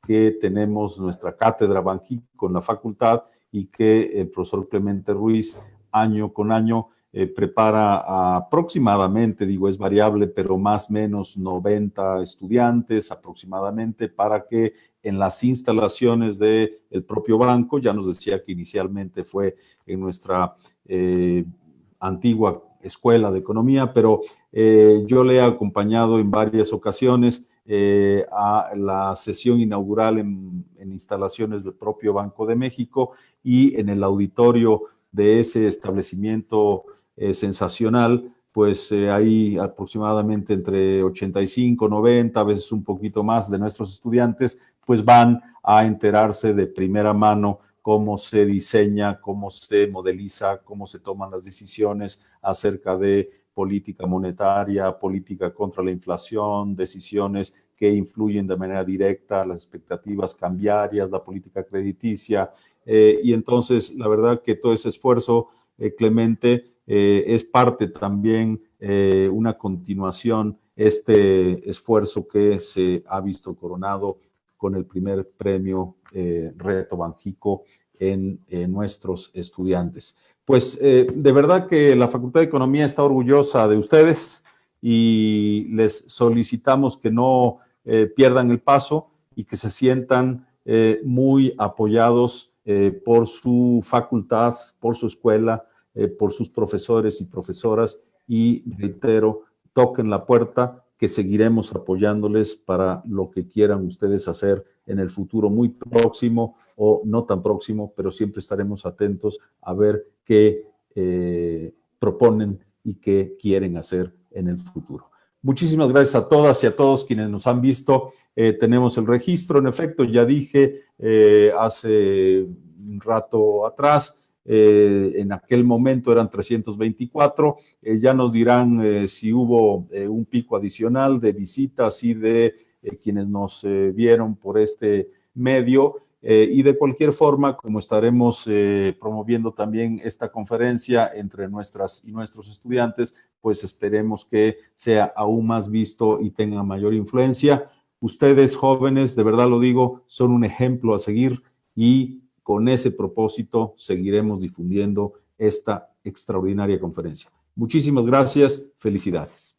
que tenemos nuestra cátedra Banxico en la facultad, y que el profesor Clemente Ruiz año con año prepara aproximadamente, digo es variable, pero más o menos 90 estudiantes aproximadamente, para que en las instalaciones del propio banco, ya nos decía que inicialmente fue en nuestra antigua escuela de economía, pero yo le he acompañado en varias ocasiones a la sesión inaugural en instalaciones del propio Banco de México, y en el auditorio de ese establecimiento sensacional, pues hay aproximadamente entre 85, 90, a veces un poquito más de nuestros estudiantes, pues van a enterarse de primera mano cómo se diseña, cómo se modeliza, cómo se toman las decisiones acerca de política monetaria, política contra la inflación, decisiones que influyen de manera directa las expectativas cambiarias, la política crediticia, y entonces la verdad que todo ese esfuerzo, Clemente, es parte también, una continuación, este esfuerzo que se ha visto coronado con el primer premio Reto Banxico en nuestros estudiantes. Pues de verdad que la Facultad de Economía está orgullosa de ustedes, y les solicitamos que no pierdan el paso y que se sientan muy apoyados por su facultad, por su escuela, por sus profesores y profesoras, y reitero, toquen la puerta, que seguiremos apoyándoles para lo que quieran ustedes hacer en el futuro muy próximo o no tan próximo, pero siempre estaremos atentos a ver qué proponen y qué quieren hacer en el futuro. Muchísimas gracias a todas y a todos quienes nos han visto. Tenemos el registro, en efecto, ya dije hace un rato atrás, en aquel momento eran 324, ya nos dirán si hubo un pico adicional de visitas y de quienes nos vieron por este medio, y de cualquier forma, como estaremos promoviendo también esta conferencia entre nuestras y nuestros estudiantes, pues esperemos que sea aún más visto y tenga mayor influencia. Ustedes, jóvenes, de verdad lo digo, son un ejemplo a seguir, y con ese propósito seguiremos difundiendo esta extraordinaria conferencia. Muchísimas gracias, felicidades.